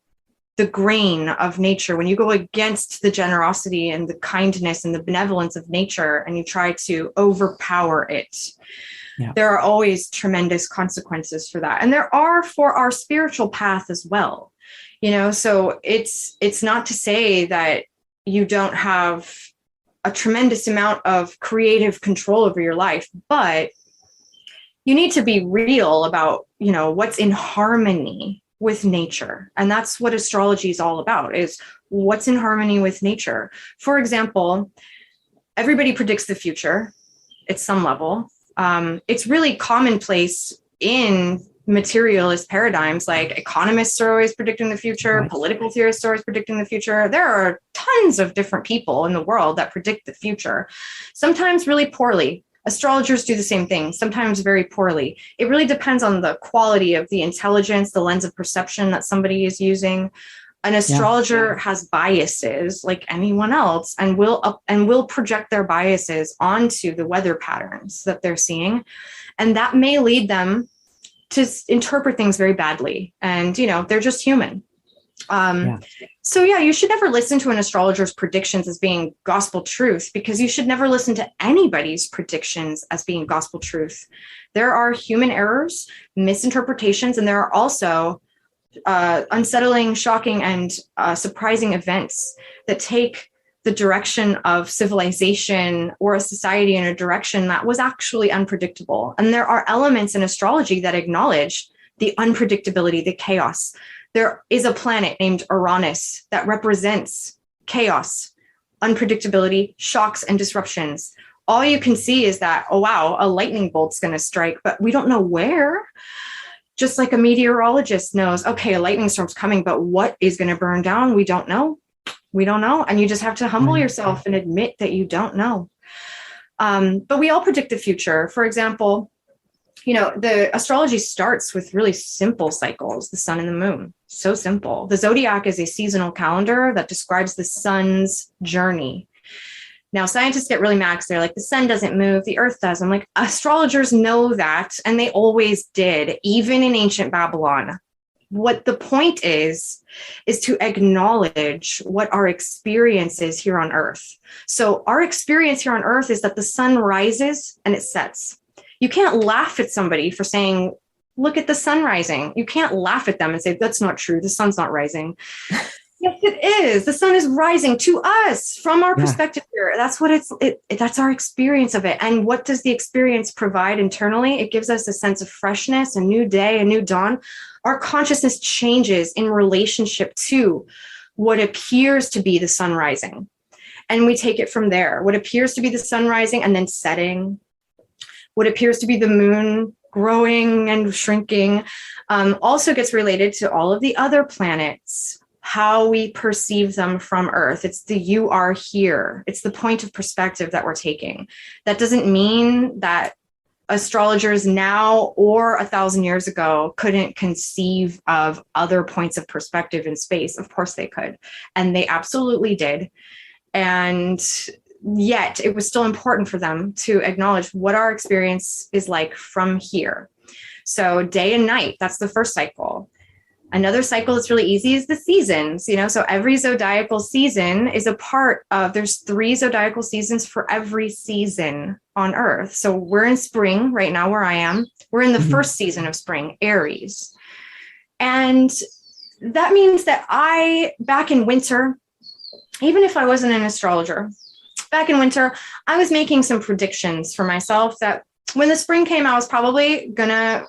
A: the grain of nature, when you go against the generosity and the kindness and the benevolence of nature, and you try to overpower it. Yeah. There are always tremendous consequences for that. And there are for our spiritual path as well. So it's not to say that you don't have a tremendous amount of creative control over your life, but you need to be real about, what's in harmony with nature. And that's what astrology is all about, is what's in harmony with nature. For example, everybody predicts the future at some level. It's really commonplace in materialist paradigms, like economists are always predicting the future, right. Political theorists are always predicting the future. There are tons of different people in the world that predict the future, sometimes really poorly. Astrologers do the same thing, sometimes very poorly. It really depends on the quality of the intelligence, the lens of perception that somebody is using. An astrologer has biases like anyone else, and will project their biases onto the weather patterns that they're seeing. And that may lead them to interpret things very badly. And, they're just human. So you should never listen to an astrologer's predictions as being gospel truth, because you should never listen to anybody's predictions as being gospel truth. There are human errors, misinterpretations, and there are also unsettling, shocking, and surprising events that take the direction of civilization or a society in a direction that was actually unpredictable. And there are elements in astrology that acknowledge the unpredictability, the chaos. There is a planet named Uranus that represents chaos, unpredictability, shocks, and disruptions. All you can see is that, oh, wow, a lightning bolt's going to strike, but we don't know where. Just like a meteorologist knows, okay, a lightning storm's coming, but what is going to burn down? We don't know. We don't know. And you just have to humble yourself and admit that you don't know. But we all predict the future. For example, the astrology starts with really simple cycles, the sun and the moon. So simple. The zodiac is a seasonal calendar that describes the sun's journey. Now, scientists get really mad because they're like, the sun doesn't move, the earth does. I'm like, astrologers know that, and they always did, even in ancient Babylon. What the point is to acknowledge what our experience is here on earth. So our experience here on earth is that the sun rises and it sets. You can't laugh at somebody for saying, look at the sun rising. You can't laugh at them and say, that's not true. The sun's not rising. Yes, it is. The sun is rising to us from our perspective here. That's what that's our experience of it. And what does the experience provide internally? It gives us a sense of freshness, a new day, a new dawn. Our consciousness changes in relationship to what appears to be the sun rising. And we take it from there. What appears to be the sun rising and then setting, what appears to be the moon growing and shrinking, also gets related to all of the other planets, how we perceive them from Earth. It's the you are here. It's the point of perspective that we're taking. That doesn't mean that astrologers now or 1,000 years ago couldn't conceive of other points of perspective in space. Of course they could. And they absolutely did. And yet it was still important for them to acknowledge what our experience is like from here. So day and night, that's the first cycle. Another cycle that's really easy is the seasons, so every zodiacal season is a part of, there's 3 zodiacal seasons for every season on Earth. So we're in spring right now where I am. We're in the first season of spring, Aries. And that means that back in winter, even if I wasn't an astrologer, back in winter, I was making some predictions for myself that when the spring came, I was probably gonna,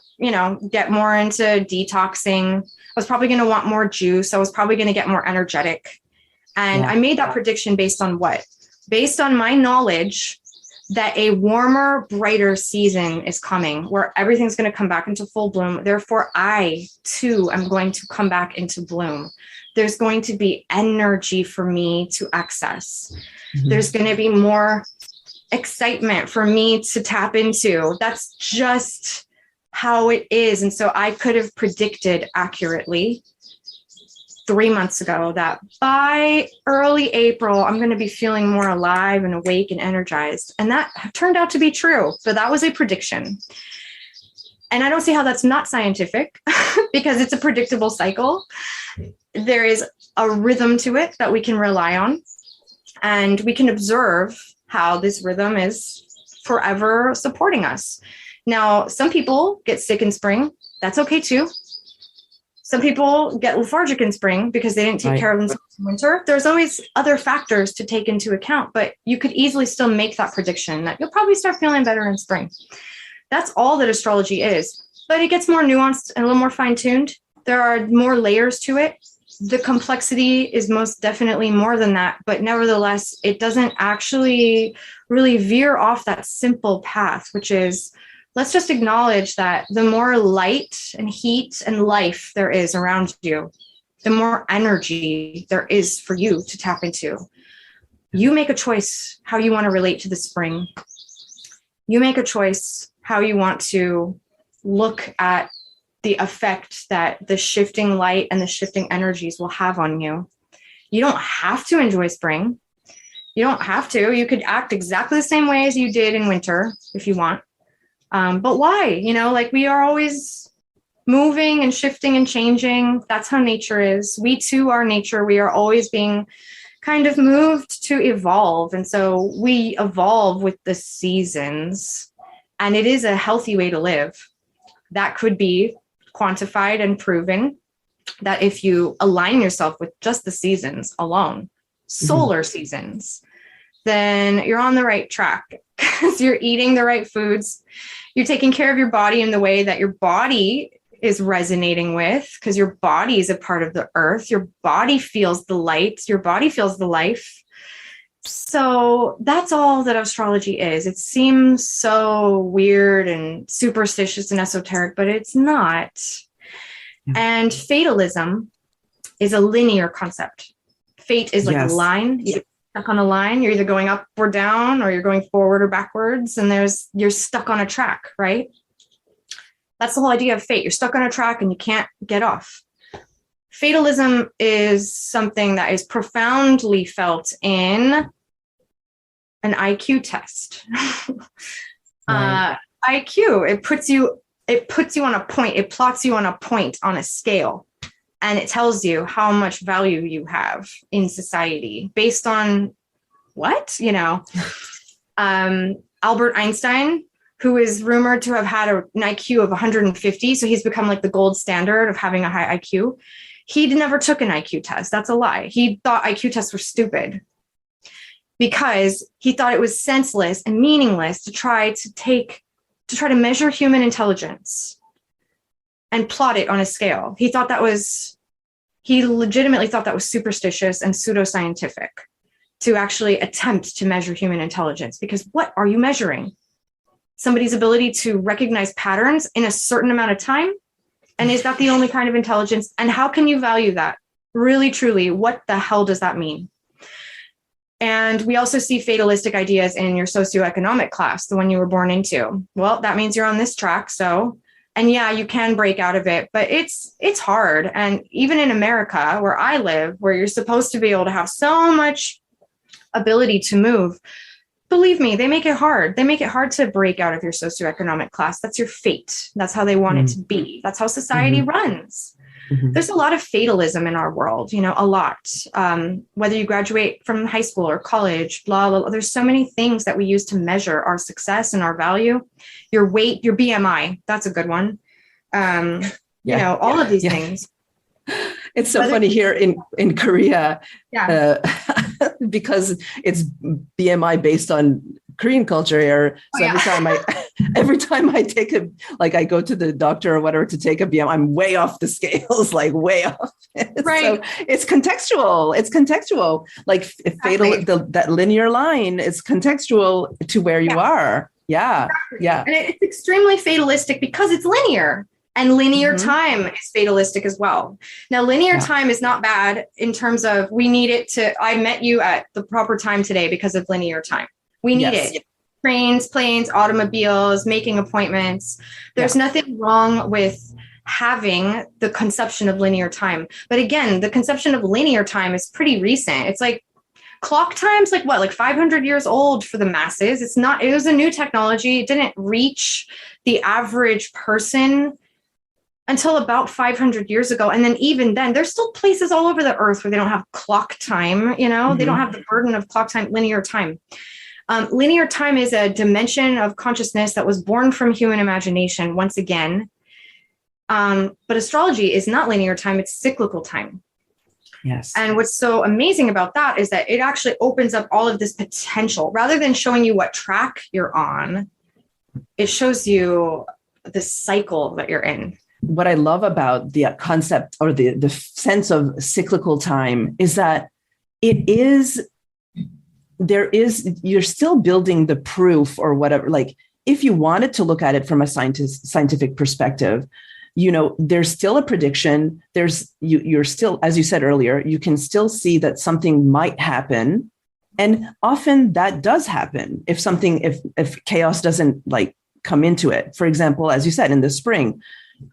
A: get more into detoxing. I was probably gonna want more juice. I was probably gonna get more energetic. And I made that prediction based on what? Based on my knowledge that a warmer, brighter season is coming where everything's going to come back into full bloom. Therefore, I too am going to come back into bloom. There's going to be energy for me to access. Mm-hmm. There's going to be more excitement for me to tap into. That's just how it is. And so I could have predicted accurately 3 months ago that by early April, I'm going to be feeling more alive and awake and energized. And that turned out to be true. So that was a prediction. And I don't see how that's not scientific because it's a predictable cycle. There is a rhythm to it that we can rely on. And we can observe how this rhythm is forever supporting us. Now, some people get sick in spring. That's okay too. Some people get lethargic in spring because they didn't take care of themselves in winter. There's always other factors to take into account, but you could easily still make that prediction that you'll probably start feeling better in spring. That's all that astrology is, but it gets more nuanced and a little more fine-tuned. There are more layers to it. The complexity is most definitely more than that, but nevertheless, it doesn't actually really veer off that simple path, which is, let's just acknowledge that the more light and heat and life there is around you, the more energy there is for you to tap into. You make a choice how you want to relate to the spring. You make a choice how you want to look at the effect that the shifting light and the shifting energies will have on you. You don't have to enjoy spring. You don't have to. You could act exactly the same way as you did in winter if you want. But why? We are always moving and shifting and changing. That's how nature is. We too are nature. We are always being kind of moved to evolve. And so we evolve with the seasons, and it is a healthy way to live. That could be quantified and proven that if you align yourself with just the seasons alone, solar seasons, then you're on the right track because you're eating the right foods. You're taking care of your body in the way that your body is resonating with, because your body is a part of the earth. Your body feels the light. Your body feels the life. So that's all that astrology is. It seems so weird and superstitious and esoteric, but it's not. Yeah. And fatalism is a linear concept. Fate is like a line. You're stuck on a line. You're either going up or down, or you're going forward or backwards, and you're stuck on a track, right? That's the whole idea of fate. You're stuck on a track and you can't get off. Fatalism is something that is profoundly felt in an IQ test. Right. IQ, it puts you on a point. It plots you on a point on a scale, and it tells you how much value you have in society based on what? Albert Einstein, who is rumored to have had an IQ of 150, so he's become like the gold standard of having a high IQ. He never took an IQ test. That's a lie. He thought IQ tests were stupid because he thought it was senseless and meaningless to try to measure human intelligence and plot it on a scale. He legitimately thought that was superstitious and pseudoscientific to actually attempt to measure human intelligence, because what are you measuring? Somebody's ability to recognize patterns in a certain amount of time? And is that the only kind of intelligence? And how can you value that? Really, truly, what the hell does that mean? And we also see fatalistic ideas in your socioeconomic class, the one you were born into. Well, that means you're on this track. And yeah, you can break out of it, but it's hard. And even in America, where I live, where you're supposed to be able to have so much ability to move, believe me, they make it hard. They make it hard to break out of your socioeconomic class. That's your fate. That's how they want it to be. That's how society runs. There's a lot of fatalism in our world, a lot. Whether you graduate from high school or college, blah, blah, blah. There's so many things that we use to measure our success and our value. Your weight, your BMI, that's a good one. All of these things.
B: It's so
A: Whether-
B: funny here in Korea,
A: Yeah.
B: because it's BMI based on Korean culture here. So every time I take I go to the doctor or whatever to take a BMI, I'm way off the scales, like way off.
A: Right.
B: So it's contextual. It's contextual. Like
A: Exactly.
B: that linear line is contextual to where you are. Yeah.
A: Exactly.
B: Yeah.
A: And it's extremely fatalistic because it's linear. And linear
B: Mhm.
A: time is fatalistic as well. Now, linear time is not bad in terms of we need it to, I met you at the proper time today because of linear time. We need it. Trains, planes, automobiles, making appointments. There's nothing wrong with having the conception of linear time. But again, the conception of linear time is pretty recent. It's like clock time's like 500 years old for the masses. It was a new technology. It didn't reach the average person until about 500 years ago. And then even then, there's still places all over the earth where they don't have clock time, they don't have the burden of clock time, linear time. Linear time is a dimension of consciousness that was born from human imagination, once again. But astrology is not linear time, it's cyclical time.
B: Yes.
A: And what's so amazing about that is that it actually opens up all of this potential. Rather than showing you what track you're on, it shows you the cycle that you're in.
B: What I love about the concept or the sense of cyclical time is that you're still building the proof or whatever. Like if you wanted to look at it from a scientific perspective, there's still a prediction. You're still, as you said earlier, you can still see that something might happen. And often that does happen if chaos doesn't come into it. For example, as you said, in the spring,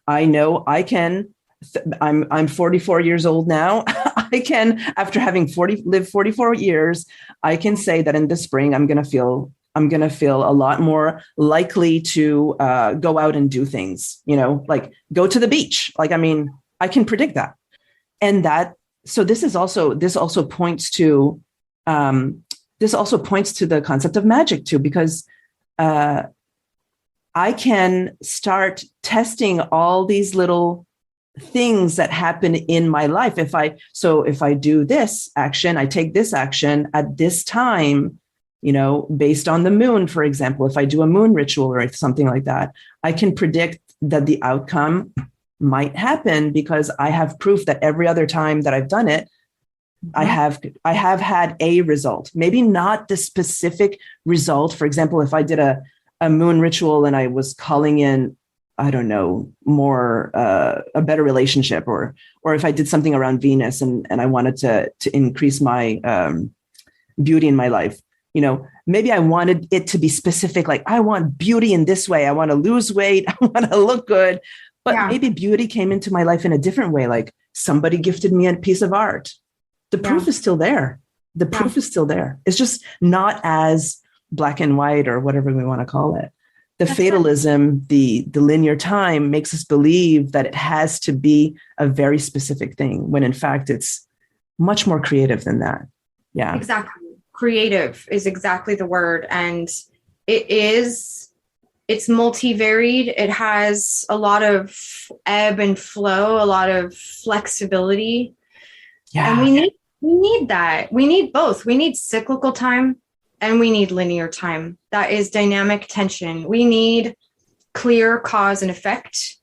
B: I know I'm 44 years old now. I can, after having lived 44 years, I can say that in the spring, I'm going to feel a lot more likely to go out and do things, like go to the beach. I can predict that. And so this also points to the concept of magic too, because I can start testing all these little things that happen in my life. If I do this action, I take this action at this time, based on the moon, for example, if I do a moon ritual or something like that, I can predict that the outcome might happen because I have proof that every other time that I've done it, I have had a result, maybe not the specific result. For example, if I did a moon ritual and I was calling in, I don't know, more a better relationship, or if I did something around Venus and I wanted to increase my beauty in my life, maybe I wanted it to be specific. Like I want beauty in this way. I want to lose weight. I want to look good. But maybe beauty came into my life in a different way. Like somebody gifted me a piece of art. The proof is still there. The proof is still there. It's just not as black and white or whatever we want to call it. That's fatalism, the linear time makes us believe that it has to be a very specific thing, when in fact it's much more creative than that. Yeah.
A: Exactly. Creative is exactly the word. And it's multivaried. It has a lot of ebb and flow, a lot of flexibility. Yeah. And we need that. We need both. We need cyclical time and we need linear time. That is dynamic tension. We need clear cause and effect,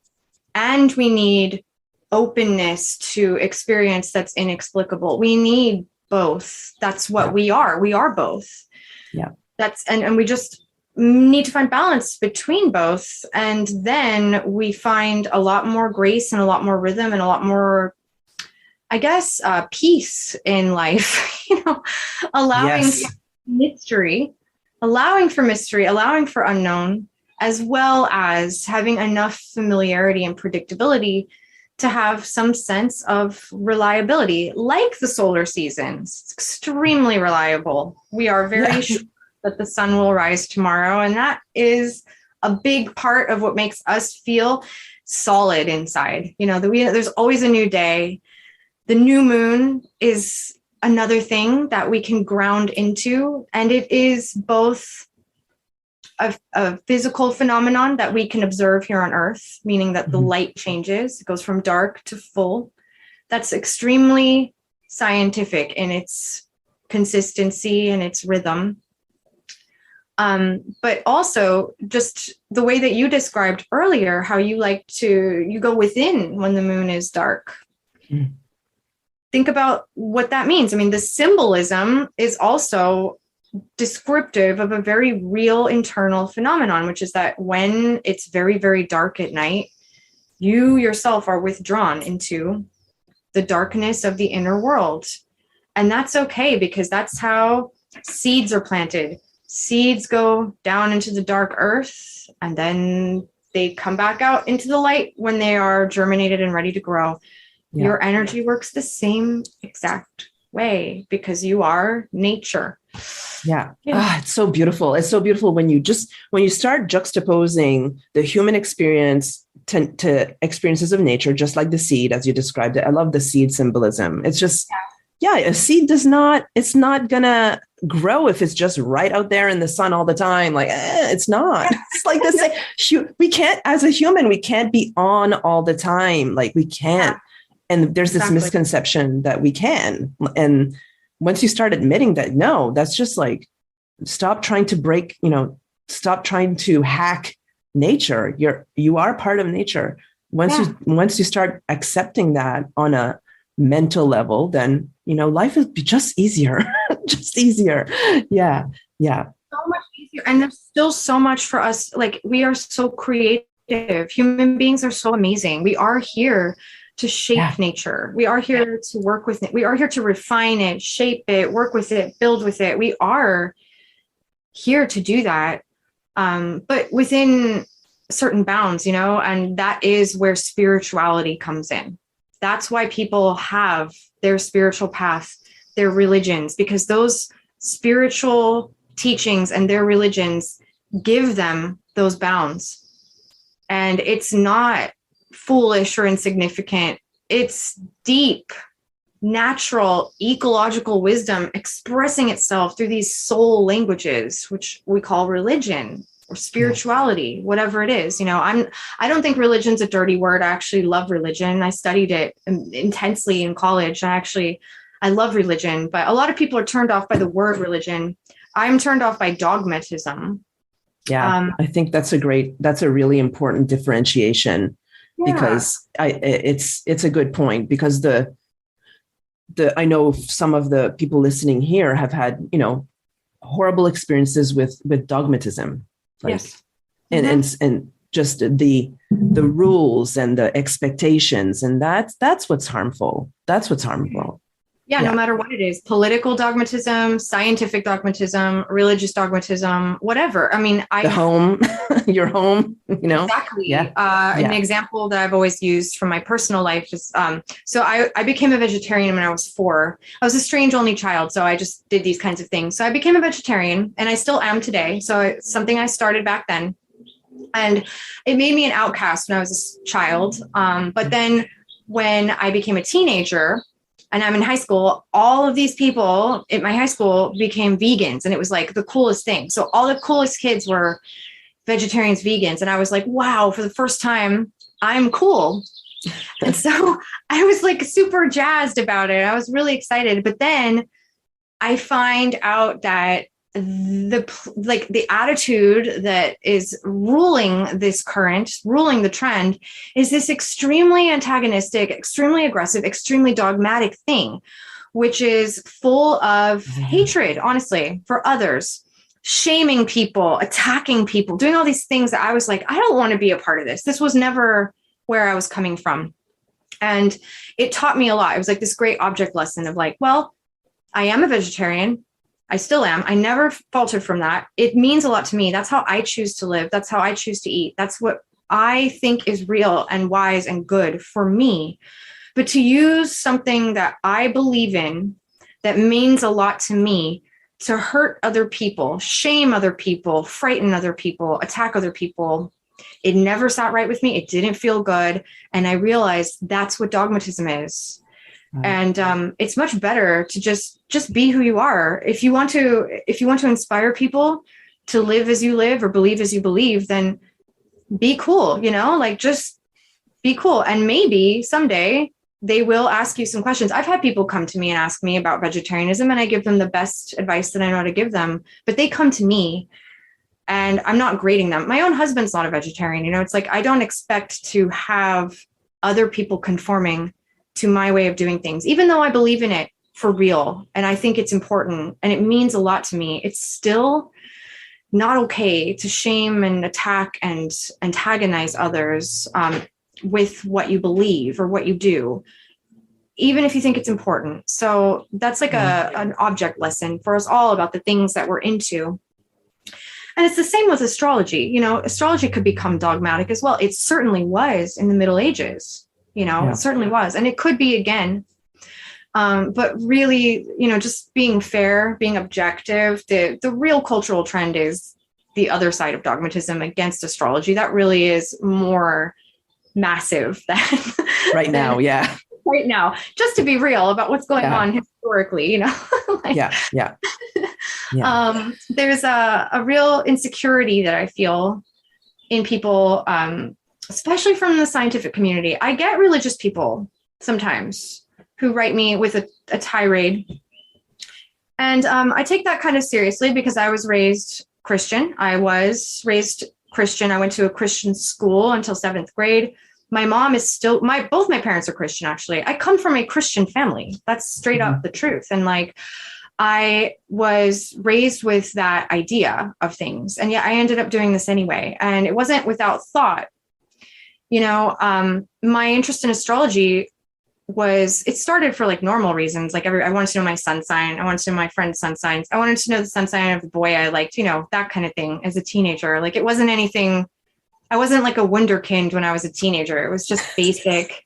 A: and we need openness to experience that's inexplicable. We need both. That's what we are. We are both.
B: Yeah.
A: And we just need to find balance between both. And then we find a lot more grace and a lot more rhythm and a lot more, I guess, peace in life, allowing mystery, allowing for unknown, as well as having enough familiarity and predictability to have some sense of reliability, like the solar seasons. It's extremely reliable. We are very sure that the sun will rise tomorrow, and that is a big part of what makes us feel solid inside. There's always a new day. The new moon is another thing that we can ground into, and it is both a physical phenomenon that we can observe here on Earth, meaning that the light changes. It goes from dark to full. that's extremely scientific in its consistency and its rhythm. But also just the way that you described earlier, how you go within when the moon is dark. Mm. Think about what that means. I mean, the symbolism is also descriptive of a very real internal phenomenon, which is that when it's very, very dark at night, you yourself are withdrawn into the darkness of the inner world. And that's okay, because that's how seeds are planted. Seeds go down into the dark earth, and then they come back out into the light when they are germinated and ready to grow. Yeah. Your energy works the same exact way because you are nature.
B: Yeah. It's so beautiful. It's so beautiful when you start juxtaposing the human experience to experiences of nature, just like the seed, as you described it. I love the seed symbolism. It's just, a seed it's not gonna grow if it's just right out there in the sun all the time. Like, it's not. It's like the same. We can't, as a human, we can't be on all the time. Like, we can't. And there's this misconception that we can. And once you start admitting that, no, that's just like, stop trying to hack nature. You are part of nature. Once you start accepting that on a mental level, then, life is just easier, just easier. Yeah.
A: So much easier. And there's still so much for us. Like, we are so creative. Human beings are so amazing. We are here to shape nature. We are here to work with it. We are here to refine it, shape it, work with it, build with it. We are here to do that. But within certain bounds, and that is where spirituality comes in. That's why people have their spiritual path, their religions, because those spiritual teachings and their religions give them those bounds. And it's not foolish or insignificant. It's deep, natural, ecological wisdom expressing itself through these soul languages, which we call religion or spirituality, whatever it is. I don't think religion's a dirty word. I actually love religion. I studied it intensely in college. I love religion, but a lot of people are turned off by the word religion. I'm turned off by dogmatism.
B: Yeah, I think that's a really important differentiation, because it's a good point, because I know some of the people listening here have had, horrible experiences with dogmatism. And just the rules and the expectations, and that's what's harmful. That's what's harmful.
A: Yeah, no matter what it is, political dogmatism, scientific dogmatism, religious dogmatism, whatever. I mean,
B: your home,
A: Exactly. An example that I've always used from my personal life is, so I became a vegetarian when I was 4. I was a strange only child, so I just did these kinds of things. So I became a vegetarian, and I still am today. So it's something I started back then. And it made me an outcast when I was a child. But then when I became a teenager, and I'm in high school, all of these people at my high school became vegans, and it was like the coolest thing. So all the coolest kids were vegetarians, vegans. And I was like, wow, for the first time, I'm cool. And so I was like super jazzed about it. I was really excited. But then I find out that the attitude that is ruling this current, ruling the trend, is this extremely antagonistic, extremely aggressive, extremely dogmatic thing, which is full of hatred, honestly, for others, shaming people, attacking people, doing all these things that I was like, I don't want to be a part of this. This was never where I was coming from. And it taught me a lot. It was like this great object lesson of like, well, I am a vegetarian. I still am. I never faltered from that. It means a lot to me. That's how I choose to live. That's how I choose to eat. That's what I think is real and wise and good for me. But to use something that I believe in, that means a lot to me, to hurt other people, shame other people, frighten other people, attack other people, it never sat right with me. It didn't feel good. And I realized that's what dogmatism is. And it's much better to just be who you are. If you want to inspire people to live as you live or believe as you believe, then be cool, just be cool. And maybe someday they will ask you some questions. I've had people come to me and ask me about vegetarianism, and I give them the best advice that I know how to give them. But they come to me and I'm not grading them. My own husband's not a vegetarian. It's like, I don't expect to have other people conforming to my way of doing things, even though I believe in it for real. And I think it's important and it means a lot to me. It's still not okay to shame and attack and antagonize others with what you believe or what you do, even if you think it's important. So that's like an object lesson for us all about the things that we're into. And it's the same with astrology. Astrology could become dogmatic as well. It certainly was in the Middle Ages. It certainly was. And it could be again. But really, just being fair, being objective, the real cultural trend is the other side of dogmatism against astrology. That really is more massive than
B: right now. Yeah.
A: Right now, just to be real about what's going on historically, there's a real insecurity that I feel in people, especially from the scientific community. I get religious people sometimes who write me with a tirade. And I take that kind of seriously because I was raised Christian. I went to a Christian school until 7th grade. My mom is still, both my parents are Christian, actually. I come from a Christian family. That's straight up the truth. And I was raised with that idea of things. And yet I ended up doing this anyway. And it wasn't without thought. My interest in astrology it started for normal reasons. I wanted to know my sun sign. I wanted to know my friend's sun signs. I wanted to know the sun sign of the boy I liked, that kind of thing as a teenager. It wasn't anything. I wasn't like a wunderkind when I was a teenager. It was just basic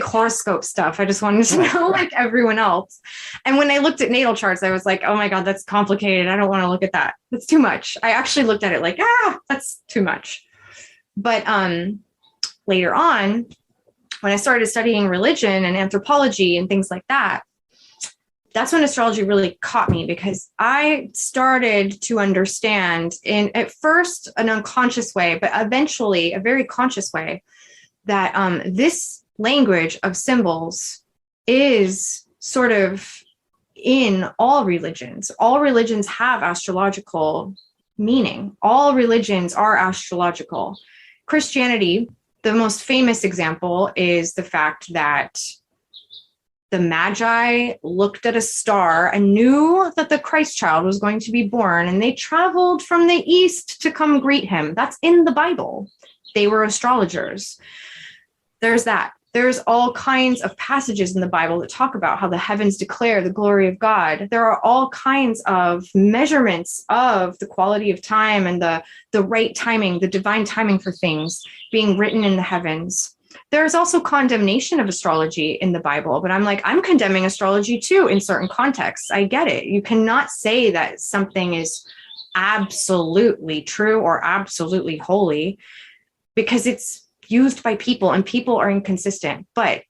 A: horoscope stuff. I just wanted to know like everyone else. And when I looked at natal charts, I was like, oh my God, that's complicated. I don't want to look at that. That's too much. I actually looked at it that's too much. But later on, when I started studying religion and anthropology and things like that, that's when astrology really caught me, because I started to understand at first an unconscious way, but eventually a very conscious way, that this language of symbols is sort of in all religions. All religions have astrological meaning. All religions are astrological. Christianity, the most famous example, is the fact that the Magi looked at a star and knew that the Christ child was going to be born, and they traveled from the east to come greet him. That's in the Bible. They were astrologers. There's that. There's all kinds of passages in the Bible that talk about how the heavens declare the glory of God. There are all kinds of measurements of the quality of time and the right timing, the divine timing for things being written in the heavens. There's also condemnation of astrology in the Bible, but I'm condemning astrology too in certain contexts. I get it. You cannot say that something is absolutely true or absolutely holy, because it's used by people and people are inconsistent. But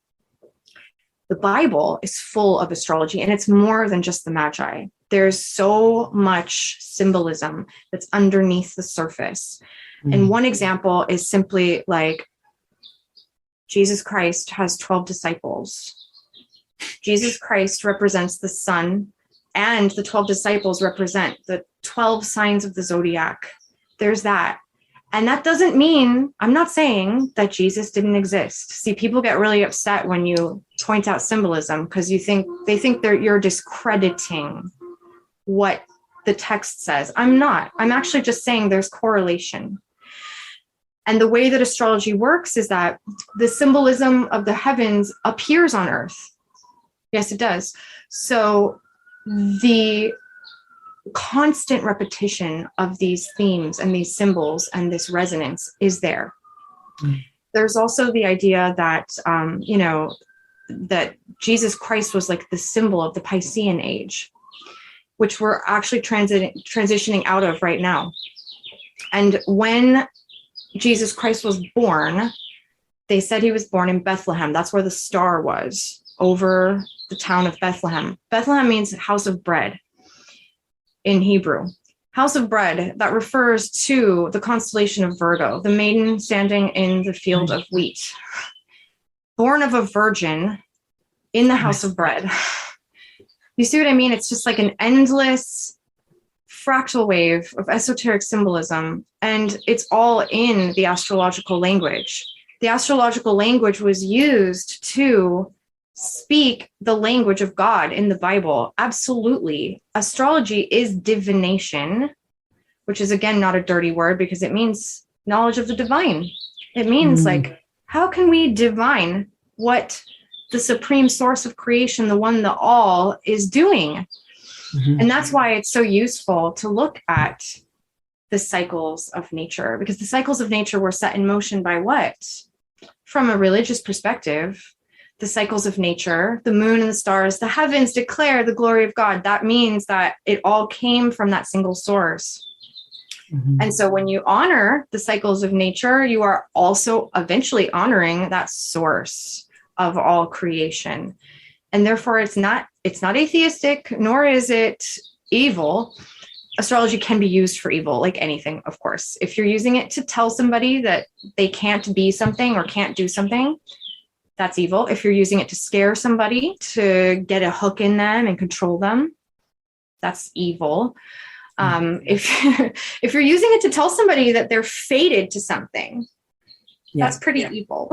A: the Bible is full of astrology, and it's more than just the Magi. There's so much symbolism that's underneath the surface. And one example is simply Jesus Christ has 12 disciples. Jesus Christ represents the sun, and the 12 disciples represent the 12 signs of the zodiac. There's that. And that doesn't mean, I'm not saying that Jesus didn't exist. See, people get really upset when you point out symbolism, because they think you're discrediting what the text says. I'm not. I'm actually just saying there's correlation. And the way that astrology works is that the symbolism of the heavens appears on Earth. Yes, it does. So the constant repetition of these themes and these symbols and this resonance is there. There's also the idea that, that Jesus Christ was like the symbol of the Piscean age, which we're actually transitioning out of right now. And when Jesus Christ was born, they said he was born in Bethlehem. That's where the star was, over the town of Bethlehem. Bethlehem means house of bread in Hebrew. House of bread, that refers to the constellation of Virgo, the maiden standing in the field of wheat. born of a virgin in the house of bread. You see what I mean? It's just like an endless fractal wave of esoteric symbolism, and it's all in the astrological language. The astrological language was used to speak the language of God in the Bible. Absolutely. Astrology is divination, which is, again, not a dirty word because it means knowledge of the divine. It means like, how can we divine what the supreme source of creation, the one, the all, is doing? And that's why it's so useful to look at the cycles of nature, because the cycles of nature were set in motion by what? From a religious perspective, the cycles of nature, the moon and the stars, the heavens declare the glory of God. That means that it all came from that single source. And so when you honor the cycles of nature, you are also eventually honoring that source of all creation. And therefore it's not atheistic, nor is it evil. Astrology can be used for evil, like anything, of course. If you're using it to tell somebody that they can't be something or can't do something, that's evil. If you're using it to scare somebody, to get a hook in them and control them, that's evil. If you're using it to tell somebody that they're fated to something, that's pretty evil.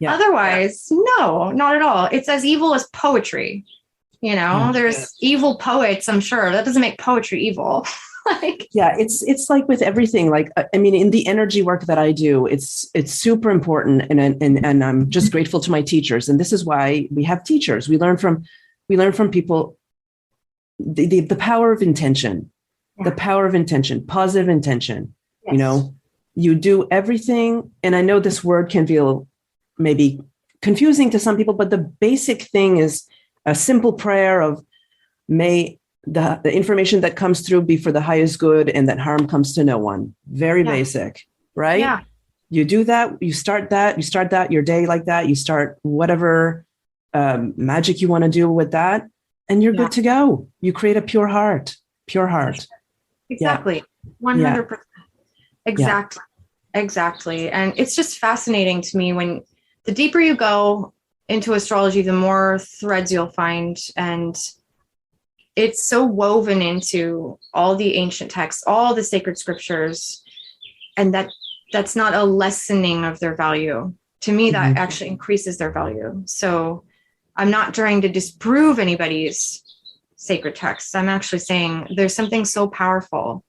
A: Otherwise, no, not at all. It's as evil as poetry. There's evil poets, I'm sure. That doesn't make poetry evil.
B: It's like with everything. Like, I mean, in the energy work that I do, it's super important, and I'm just grateful to my teachers. And this is why we have teachers. We learn from people the power of intention, the power of intention, positive intention.
A: Yes.
B: You do everything, and I know this word can feel maybe confusing to some people, but the basic thing is a simple prayer of, may the information that comes through be for the highest good and that harm comes to no one. Very basic, right?
A: Yeah.
B: You do that, you start your day like that, you start whatever magic you want to do with that, and you're good to go. You create a pure heart.
A: Exactly. 100%. Exactly. And it's just fascinating to me when the deeper you go into astrology, the more threads you'll find. And it's so woven into all the ancient texts, all the sacred scriptures. And that's not a lessening of their value. To me, that actually increases their value. So I'm not trying to disprove anybody's sacred texts. I'm actually saying there's something so powerful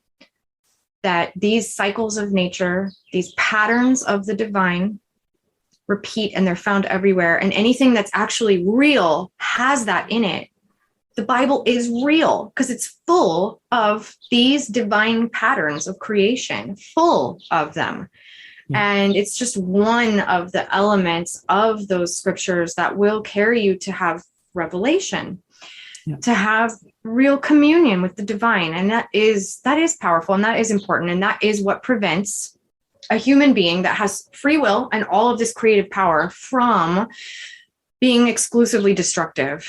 A: that these cycles of nature, these patterns of the divine, repeat, and they're found everywhere. And anything that's actually real has that in it. The Bible is real because it's full of these divine patterns of creation, full of them. And it's just one of the elements of those scriptures that will carry you to have revelation, to have real communion with the divine. And that is powerful, and that is important. And that is what prevents a human being that has free will and all of this creative power from being exclusively destructive.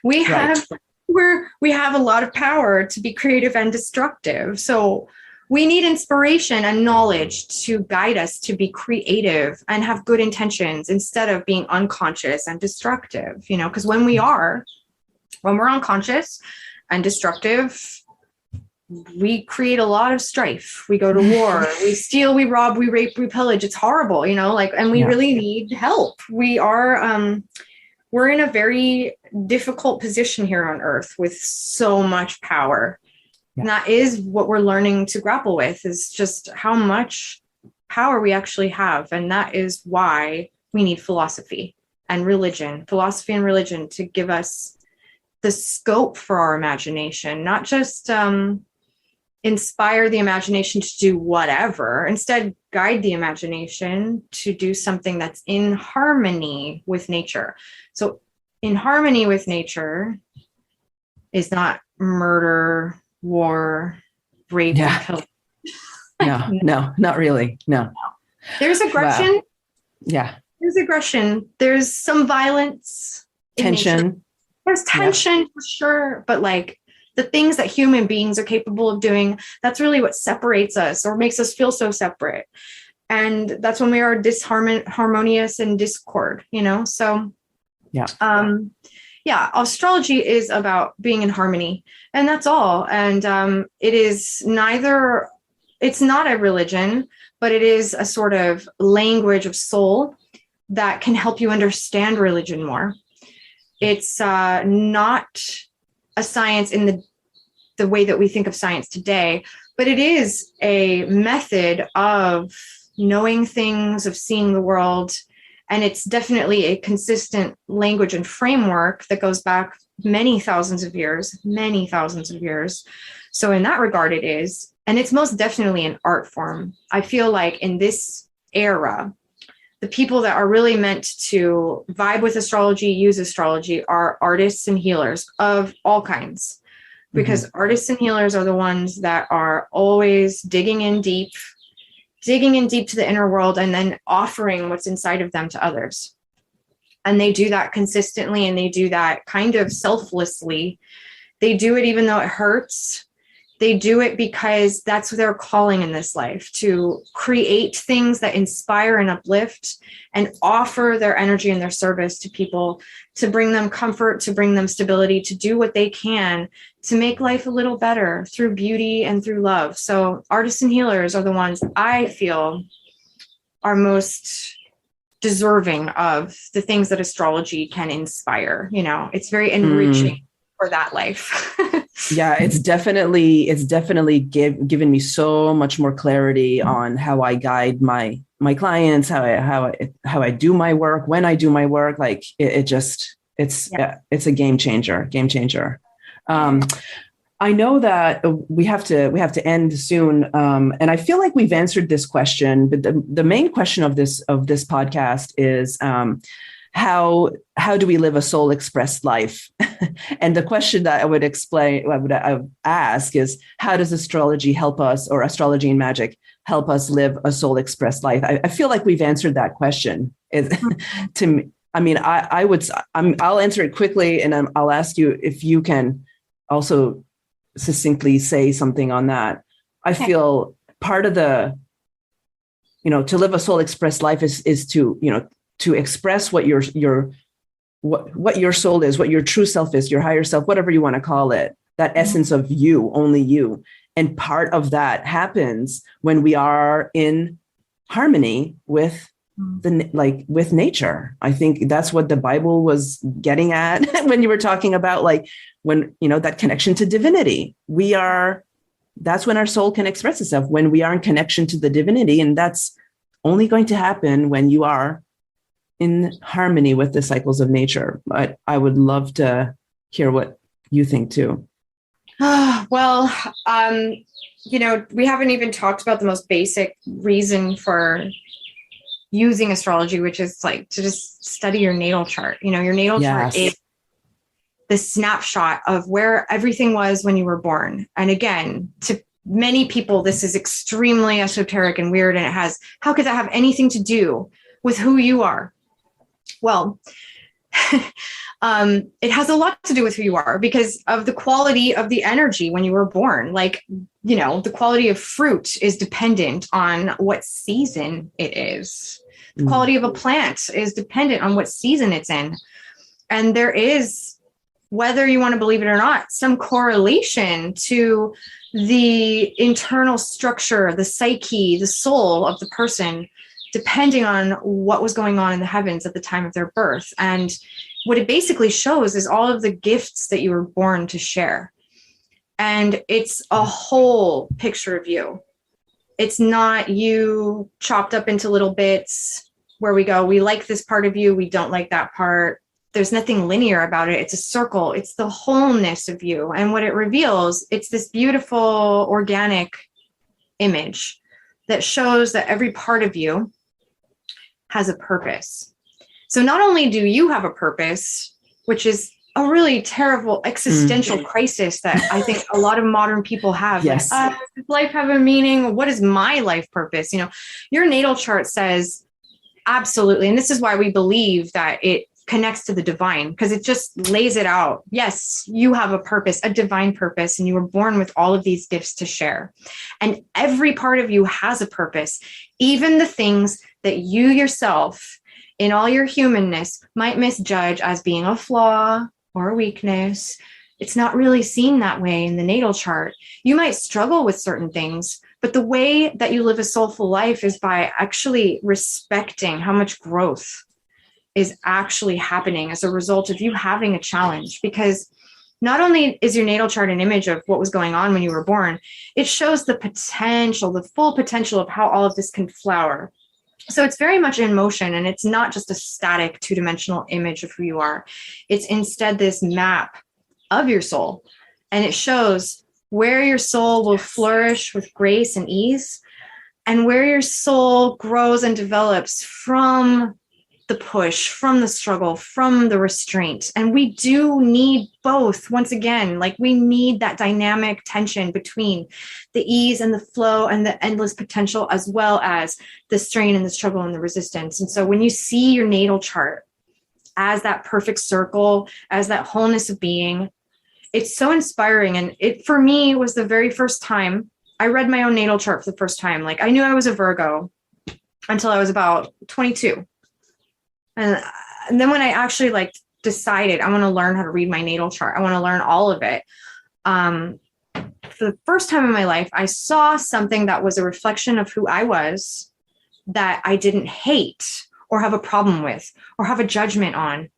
A: We have a lot of power to be creative and destructive. So we need inspiration and knowledge to guide us to be creative and have good intentions instead of being unconscious and destructive, because when we're unconscious and destructive, we create a lot of strife. We go to war, we steal, we rob, we rape, we pillage. It's horrible, and we really need help. We're in a very difficult position here on earth with so much power. And that is what we're learning to grapple with, is just how much power we actually have. And that is why we need philosophy and religion to give us the scope for our imagination, not just inspire the imagination to do whatever, instead guide the imagination to do something that's in harmony with nature. So in harmony with nature is not murder, war, rape, and killing.
B: No, not really. No.
A: There's aggression.
B: Wow. Yeah.
A: There's aggression. There's some violence.
B: Tension.
A: There's tension for sure. But the things that human beings are capable of doing, that's really what separates us or makes us feel so separate. And that's when we are disharmonious and discord, So,
B: Yeah.
A: Astrology is about being in harmony, and that's all. And it's not a religion, but it is a sort of language of soul that can help you understand religion more. It's not a science in the way that we think of science today, but it is a method of knowing things, of seeing the world. And it's definitely a consistent language and framework that goes back many thousands of years. So in that regard, it is. And it's most definitely an art form. I feel like in this era, the people that are really meant to vibe with astrology, use astrology, are artists and healers of all kinds. Because artists and healers are the ones that are always digging in deep to the inner world, and then offering what's inside of them to others. And they do that consistently, and they do that kind of selflessly. They do it even though it hurts. They do it because that's their calling in this life, to create things that inspire and uplift and offer their energy and their service to people, to bring them comfort, to bring them stability, to do what they can to make life a little better through beauty and through love. So artists and healers are the ones I feel are most deserving of the things that astrology can inspire. It's very enriching for that life.
B: Yeah, it's definitely given me so much more clarity on how I guide my clients, how I do my work, when I do my work. Like it's a game changer. I know that we have to end soon, and I feel like we've answered this question. But the main question of this podcast is, how do we live a soul expressed life? And the question that I would ask is, how does astrology help us, or astrology and magic help us live a soul expressed life? I feel like we've answered that question. To me, I mean, I'll answer it quickly, and I'll ask you if you can also succinctly say something on that. I feel part of the, to live a soul expressed life is to express what your soul is, what your true self is, your higher self, whatever you want to call it, that essence of you, only you. And part of that happens when we are in harmony with with nature. I think that's what the Bible was getting at when you were talking about, when, that connection to divinity. That's when our soul can express itself, when we are in connection to the divinity. And that's only going to happen when you are in harmony with the cycles of nature. But I would love to hear what you think too.
A: Well, we haven't even talked about the most basic reason for using astrology, which is to just study your natal chart. Your natal chart is the snapshot of where everything was when you were born. And again, to many people, this is extremely esoteric and weird. And how could that have anything to do with who you are? Well, it has a lot to do with who you are, because of the quality of the energy when you were born. The quality of fruit is dependent on what season it is. The quality of a plant is dependent on what season it's in. And there is, whether you want to believe it or not, some correlation to the internal structure, the psyche, the soul of the person, depending on what was going on in the heavens at the time of their birth. And what it basically shows is all of the gifts that you were born to share. And it's a whole picture of you. It's not you chopped up into little bits where we go, we like this part of you, we don't like that part. There's nothing linear about it. It's a circle. It's the wholeness of you. And what it reveals, it's this beautiful organic image that shows that every part of you has a purpose. So not only do you have a purpose, which is a really terrible existential crisis that I think a lot of modern people have.
B: Yes.
A: Does life have a meaning? What is my life purpose? Your natal chart says absolutely. And this is why we believe that it connects to the divine, because it just lays it out. Yes, you have a purpose, a divine purpose, and you were born with all of these gifts to share. And every part of you has a purpose, Even the things that you yourself, in all your humanness, might misjudge as being a flaw or a weakness, it's not really seen that way in the natal chart. You might struggle with certain things, but the way that you live a soulful life is by actually respecting how much growth is actually happening as a result of you having a challenge. Because not only is your natal chart an image of what was going on when you were born, it shows the potential, the full potential of how all of this can flower. So it's very much in motion, and it's not just a static two-dimensional image of who you are. It's instead this map of your soul, and it shows where your soul will flourish with grace and ease, and where your soul grows and develops from the push, from the struggle, from the restraint. And we do need both. Once again, like, we need that dynamic tension between the ease and the flow and the endless potential, as well as the strain and the struggle and the resistance. And so when you see your natal chart as that perfect circle, as that wholeness of being, it's so inspiring. And it, for me, was the very first time I read my own natal chart for the first time. Like, I knew I was a Virgo until I was about 22. And then when I actually decided I want to learn how to read my natal chart, I want to learn all of it. For the first time in my life, I saw something that was a reflection of who I was, that I didn't hate or have a problem with or have a judgment on.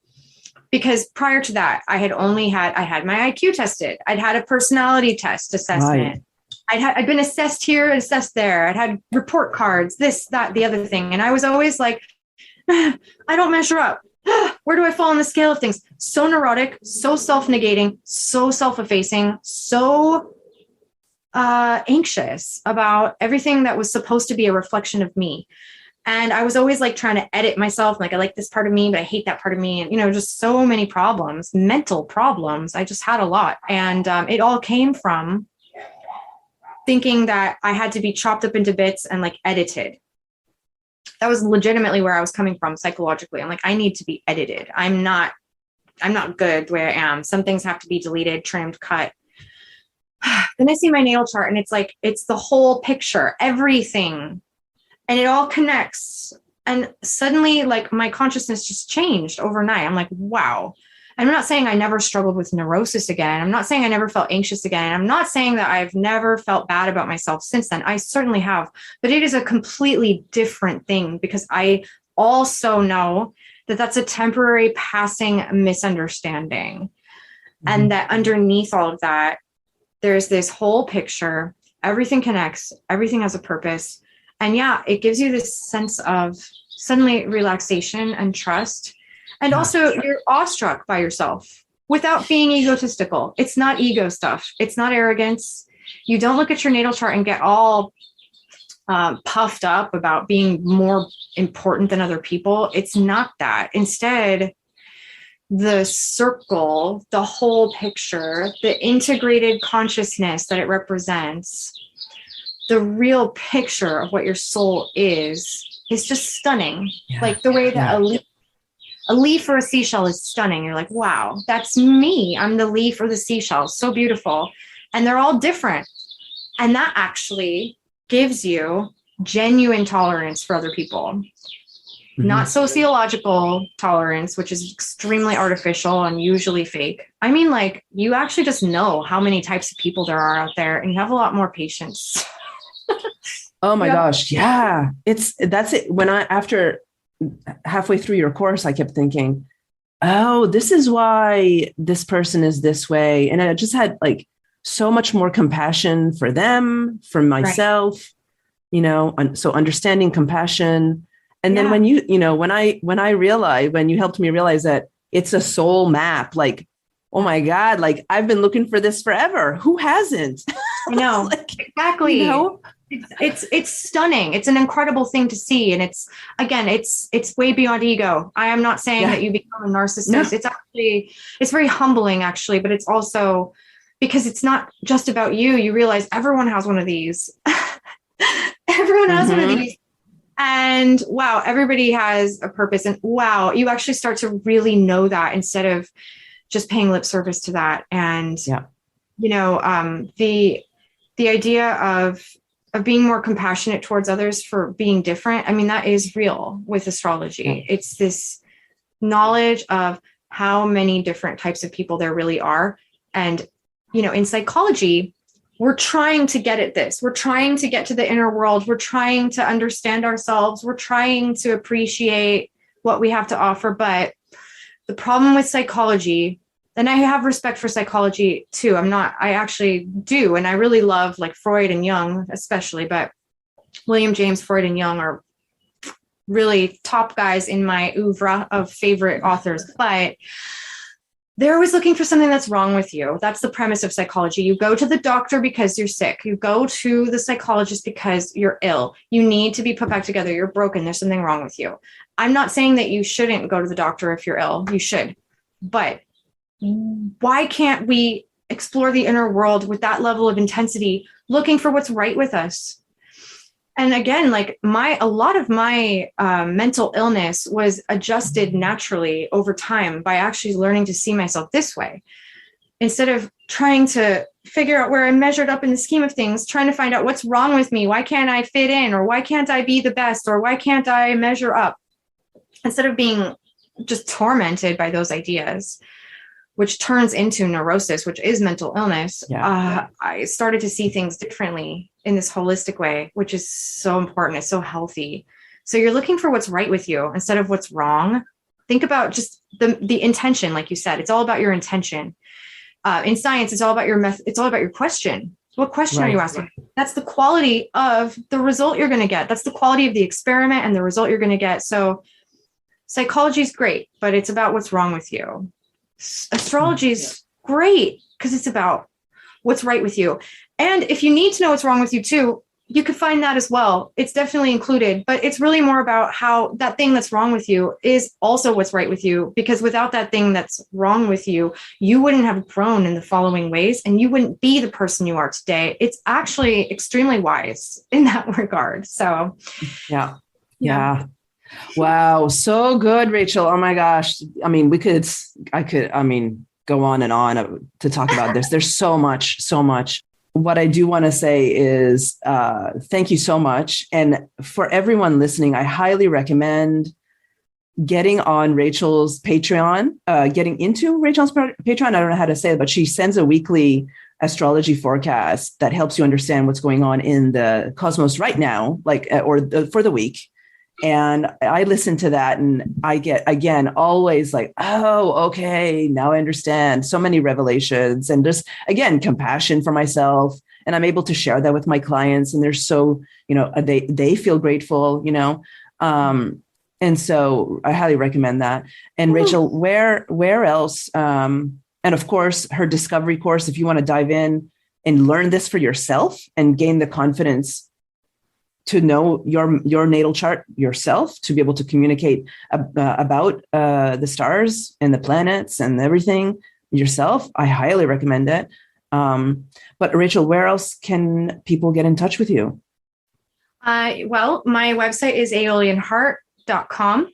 A: Because prior to that, I had my IQ tested. I'd had a personality test assessment. Right. I'd been assessed here, assessed there. I'd had report cards, this, that, the other thing. And I was always like, I don't measure up. Where do I fall on the scale of things? So neurotic, so self-negating, so self-effacing, so anxious about everything that was supposed to be a reflection of me. And I was always trying to edit myself. I like this part of me, but I hate that part of me. And, just so many problems, mental problems. I just had a lot. And it all came from thinking that I had to be chopped up into bits and edited. That was legitimately where I was coming from psychologically. I'm I need to be edited. I'm not good the way I am. Some things have to be deleted, trimmed, cut. Then I see my natal chart, and it's the whole picture, everything. And it all connects. And suddenly, my consciousness just changed overnight. I'm wow. I'm not saying I never struggled with neurosis again. I'm not saying I never felt anxious again. I'm not saying that I've never felt bad about myself since then. I certainly have. But it is a completely different thing, because I also know that that's a temporary passing misunderstanding. Mm-hmm. And that underneath all of that, there's this whole picture. Everything connects. Everything has a purpose. And yeah, it gives you this sense of suddenly relaxation and trust. And also, you're awestruck by yourself without being egotistical. It's not ego stuff. It's not arrogance. You don't look at your natal chart and get all puffed up about being more important than other people. It's not that. Instead, the circle, the whole picture, the integrated consciousness that it represents, the real picture of what your soul is just stunning. Yeah. The way that a leaf or a seashell is stunning. You're wow, that's me. I'm the leaf or the seashell. So beautiful. And they're all different. And that actually gives you genuine tolerance for other people. Mm-hmm. Not sociological tolerance, which is extremely artificial and usually fake. I mean, you actually just know how many types of people there are out there, and you have a lot more patience.
B: Oh my gosh. Yeah. That's it. After halfway through your course, I kept thinking, oh, this is why this person is this way. And I just had so much more compassion for them, for myself, right. So understanding, compassion. And then when when you helped me realize that it's a soul map, oh my God, I've been looking for this forever. Who hasn't?
A: I know. Exactly. It's stunning. It's an incredible thing to see. And it's way beyond ego. I am not saying that you become a narcissist. No. It's very humbling actually, but it's also because it's not just about you. You realize everyone has one of these. Everyone has one of these. And wow, everybody has a purpose. And wow, you actually start to really know that instead of just paying lip service to that. And, the idea of of being more compassionate towards others for being different. I mean, that is real with astrology.
B: Yeah.
A: It's this knowledge of how many different types of people there really are. And, in psychology, we're trying to get at this. We're trying to get to the inner world. We're trying to understand ourselves. We're trying to appreciate what we have to offer. But the problem with psychology, and I have respect for psychology too. I actually do. And I really love like Freud and Jung, especially, but William James, Freud and Jung are really top guys in my oeuvre of favorite authors. But they're always looking for something that's wrong with you. That's the premise of psychology. You go to the doctor because you're sick. You go to the psychologist because you're ill. You need to be put back together. You're broken. There's something wrong with you. I'm not saying that you shouldn't go to the doctor if you're ill. You should. But why can't we explore the inner world with that level of intensity, looking for what's right with us? And again, like a lot of my mental illness was adjusted naturally over time by actually learning to see myself this way. Instead of trying to figure out where I measured up in the scheme of things, trying to find out what's wrong with me. Why can't I fit in? Or why can't I be the best? Or why can't I measure up? Instead of being just tormented by those ideas, which turns into neurosis, which is mental illness, I started to see things differently in this holistic way, which is so important. It's so healthy. So you're looking for what's right with you instead of what's wrong. Think about just the intention, like you said. It's all about your intention. In science, it's all about your it's all about your question. What question are you asking? That's the quality of the result you're going to get. That's the quality of the experiment and the result you're going to get. So psychology is great, but it's about what's wrong with you. Astrology is great because it's about what's right with you. And if you need to know what's wrong with you too, you could find that as well. It's definitely included, but it's really more about how that thing that's wrong with you is also what's right with you. Because without that thing that's wrong with you, you wouldn't have grown in the following ways and you wouldn't be the person you are today. It's actually extremely wise in that regard. So,
B: yeah. Wow. So good, Rachel. Oh my gosh. I mean, I could go on and on to talk about this. There's so much. What I do want to say is thank you so much. And for everyone listening, I highly recommend getting on Rachel's Patreon, getting into Rachel's Patreon. I don't know how to say it, but she sends a weekly astrology forecast that helps you understand what's going on in the cosmos right now, for the week. And I listen to that and I get, again, always like, oh, okay, now I understand. So many revelations and just, again, compassion for myself. And I'm able to share that with my clients. And they're so, they feel grateful, and so I highly recommend that. And Rachel, where else? And of course, her discovery course, if you want to dive in and learn this for yourself and gain the confidence to know your natal chart yourself, to be able to communicate about the stars and the planets and everything yourself, I highly recommend it. But Rachel, where else can people get in touch with you?
A: Well, my website is aeolianheart.com,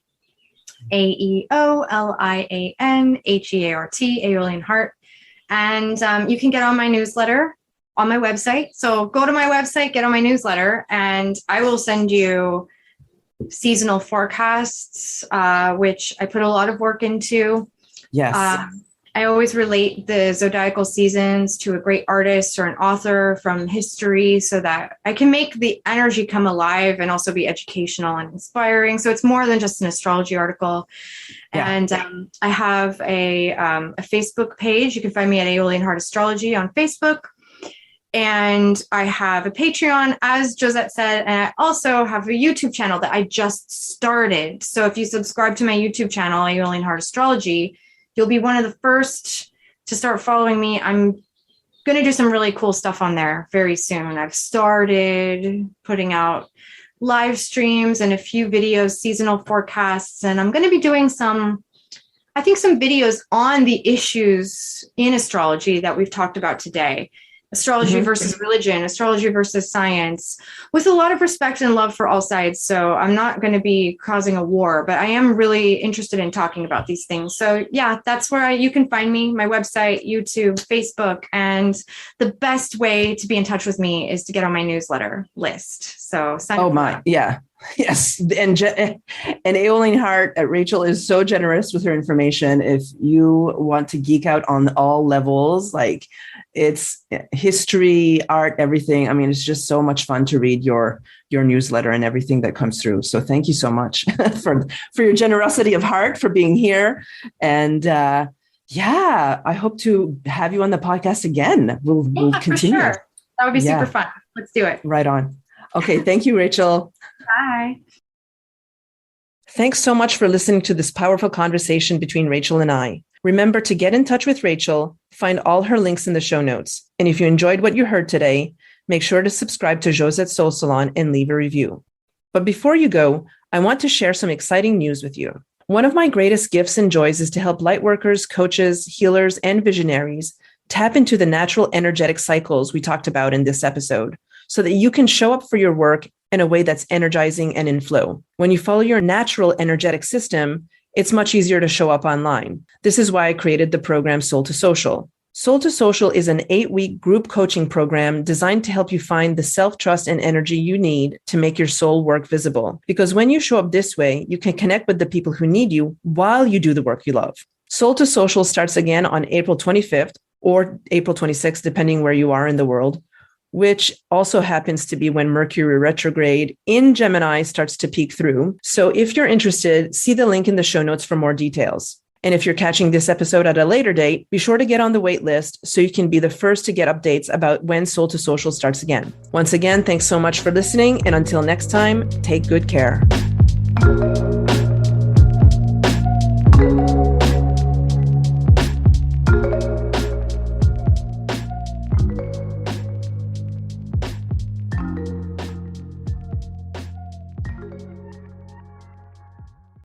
A: AEOLIANHEART, Aeolian Heart. And you can get on my newsletter on my website. So go to my website, get on my newsletter, and I will send you seasonal forecasts, which I put a lot of work into.
B: Yes.
A: I always relate the zodiacal seasons to a great artist or an author from history so that I can make the energy come alive and also be educational and inspiring. So it's more than just an astrology article. Yeah. And I have a Facebook page. You can find me at Aeolian Heart Astrology on Facebook. And I have a Patreon, as Josette said, and I also have a YouTube channel that I just started. So if you subscribe to my YouTube channel, Aeolian Heart Astrology, you'll be one of the first to start following me. I'm going to do some really cool stuff on there very soon. I've started putting out live streams and a few videos, seasonal forecasts, and I'm going to be doing some videos on the issues in astrology that we've talked about today. astrology versus religion, astrology versus science, with a lot of respect and love for all sides. So I'm not going to be causing a war, but I am really interested in talking about these things. So yeah, that's where you can find me, my website, YouTube, Facebook, and the best way to be in touch with me is to get on my newsletter list. So sign up for that.
B: Yeah. Yes. And Aeolian Heart, Rachel is so generous with her information. If you want to geek out on all levels, like it's history, art, everything. I mean, it's just so much fun to read your newsletter and everything that comes through. So thank you so much for your generosity of heart, for being here. And I hope to have you on the podcast again. We'll continue.
A: For sure. That would be super fun. Let's do it.
B: Right on. Okay. Thank you, Rachel.
A: Bye.
B: Thanks so much for listening to this powerful conversation between Rachel and I. Remember to get in touch with Rachel, find all her links in the show notes. And if you enjoyed what you heard today, make sure to subscribe to Josette's Soul Salon and leave a review. But before you go, I want to share some exciting news with you. One of my greatest gifts and joys is to help lightworkers, coaches, healers, and visionaries tap into the natural energetic cycles we talked about in this episode, so that you can show up for your work in a way that's energizing and in flow. When you follow your natural energetic system, it's much easier to show up online. This is why I created the program Soul to Social. Soul to Social is an 8-week group coaching program designed to help you find the self-trust and energy you need to make your soul work visible. Because when you show up this way, you can connect with the people who need you while you do the work you love. Soul to Social starts again on April 25th or April 26th, depending where you are in the world, which also happens to be when Mercury retrograde in Gemini starts to peek through. So if you're interested, see the link in the show notes for more details. And if you're catching this episode at a later date, be sure to get on the wait list so you can be the first to get updates about when Soul to Social starts again. Once again, thanks so much for listening. And until next time, take good care.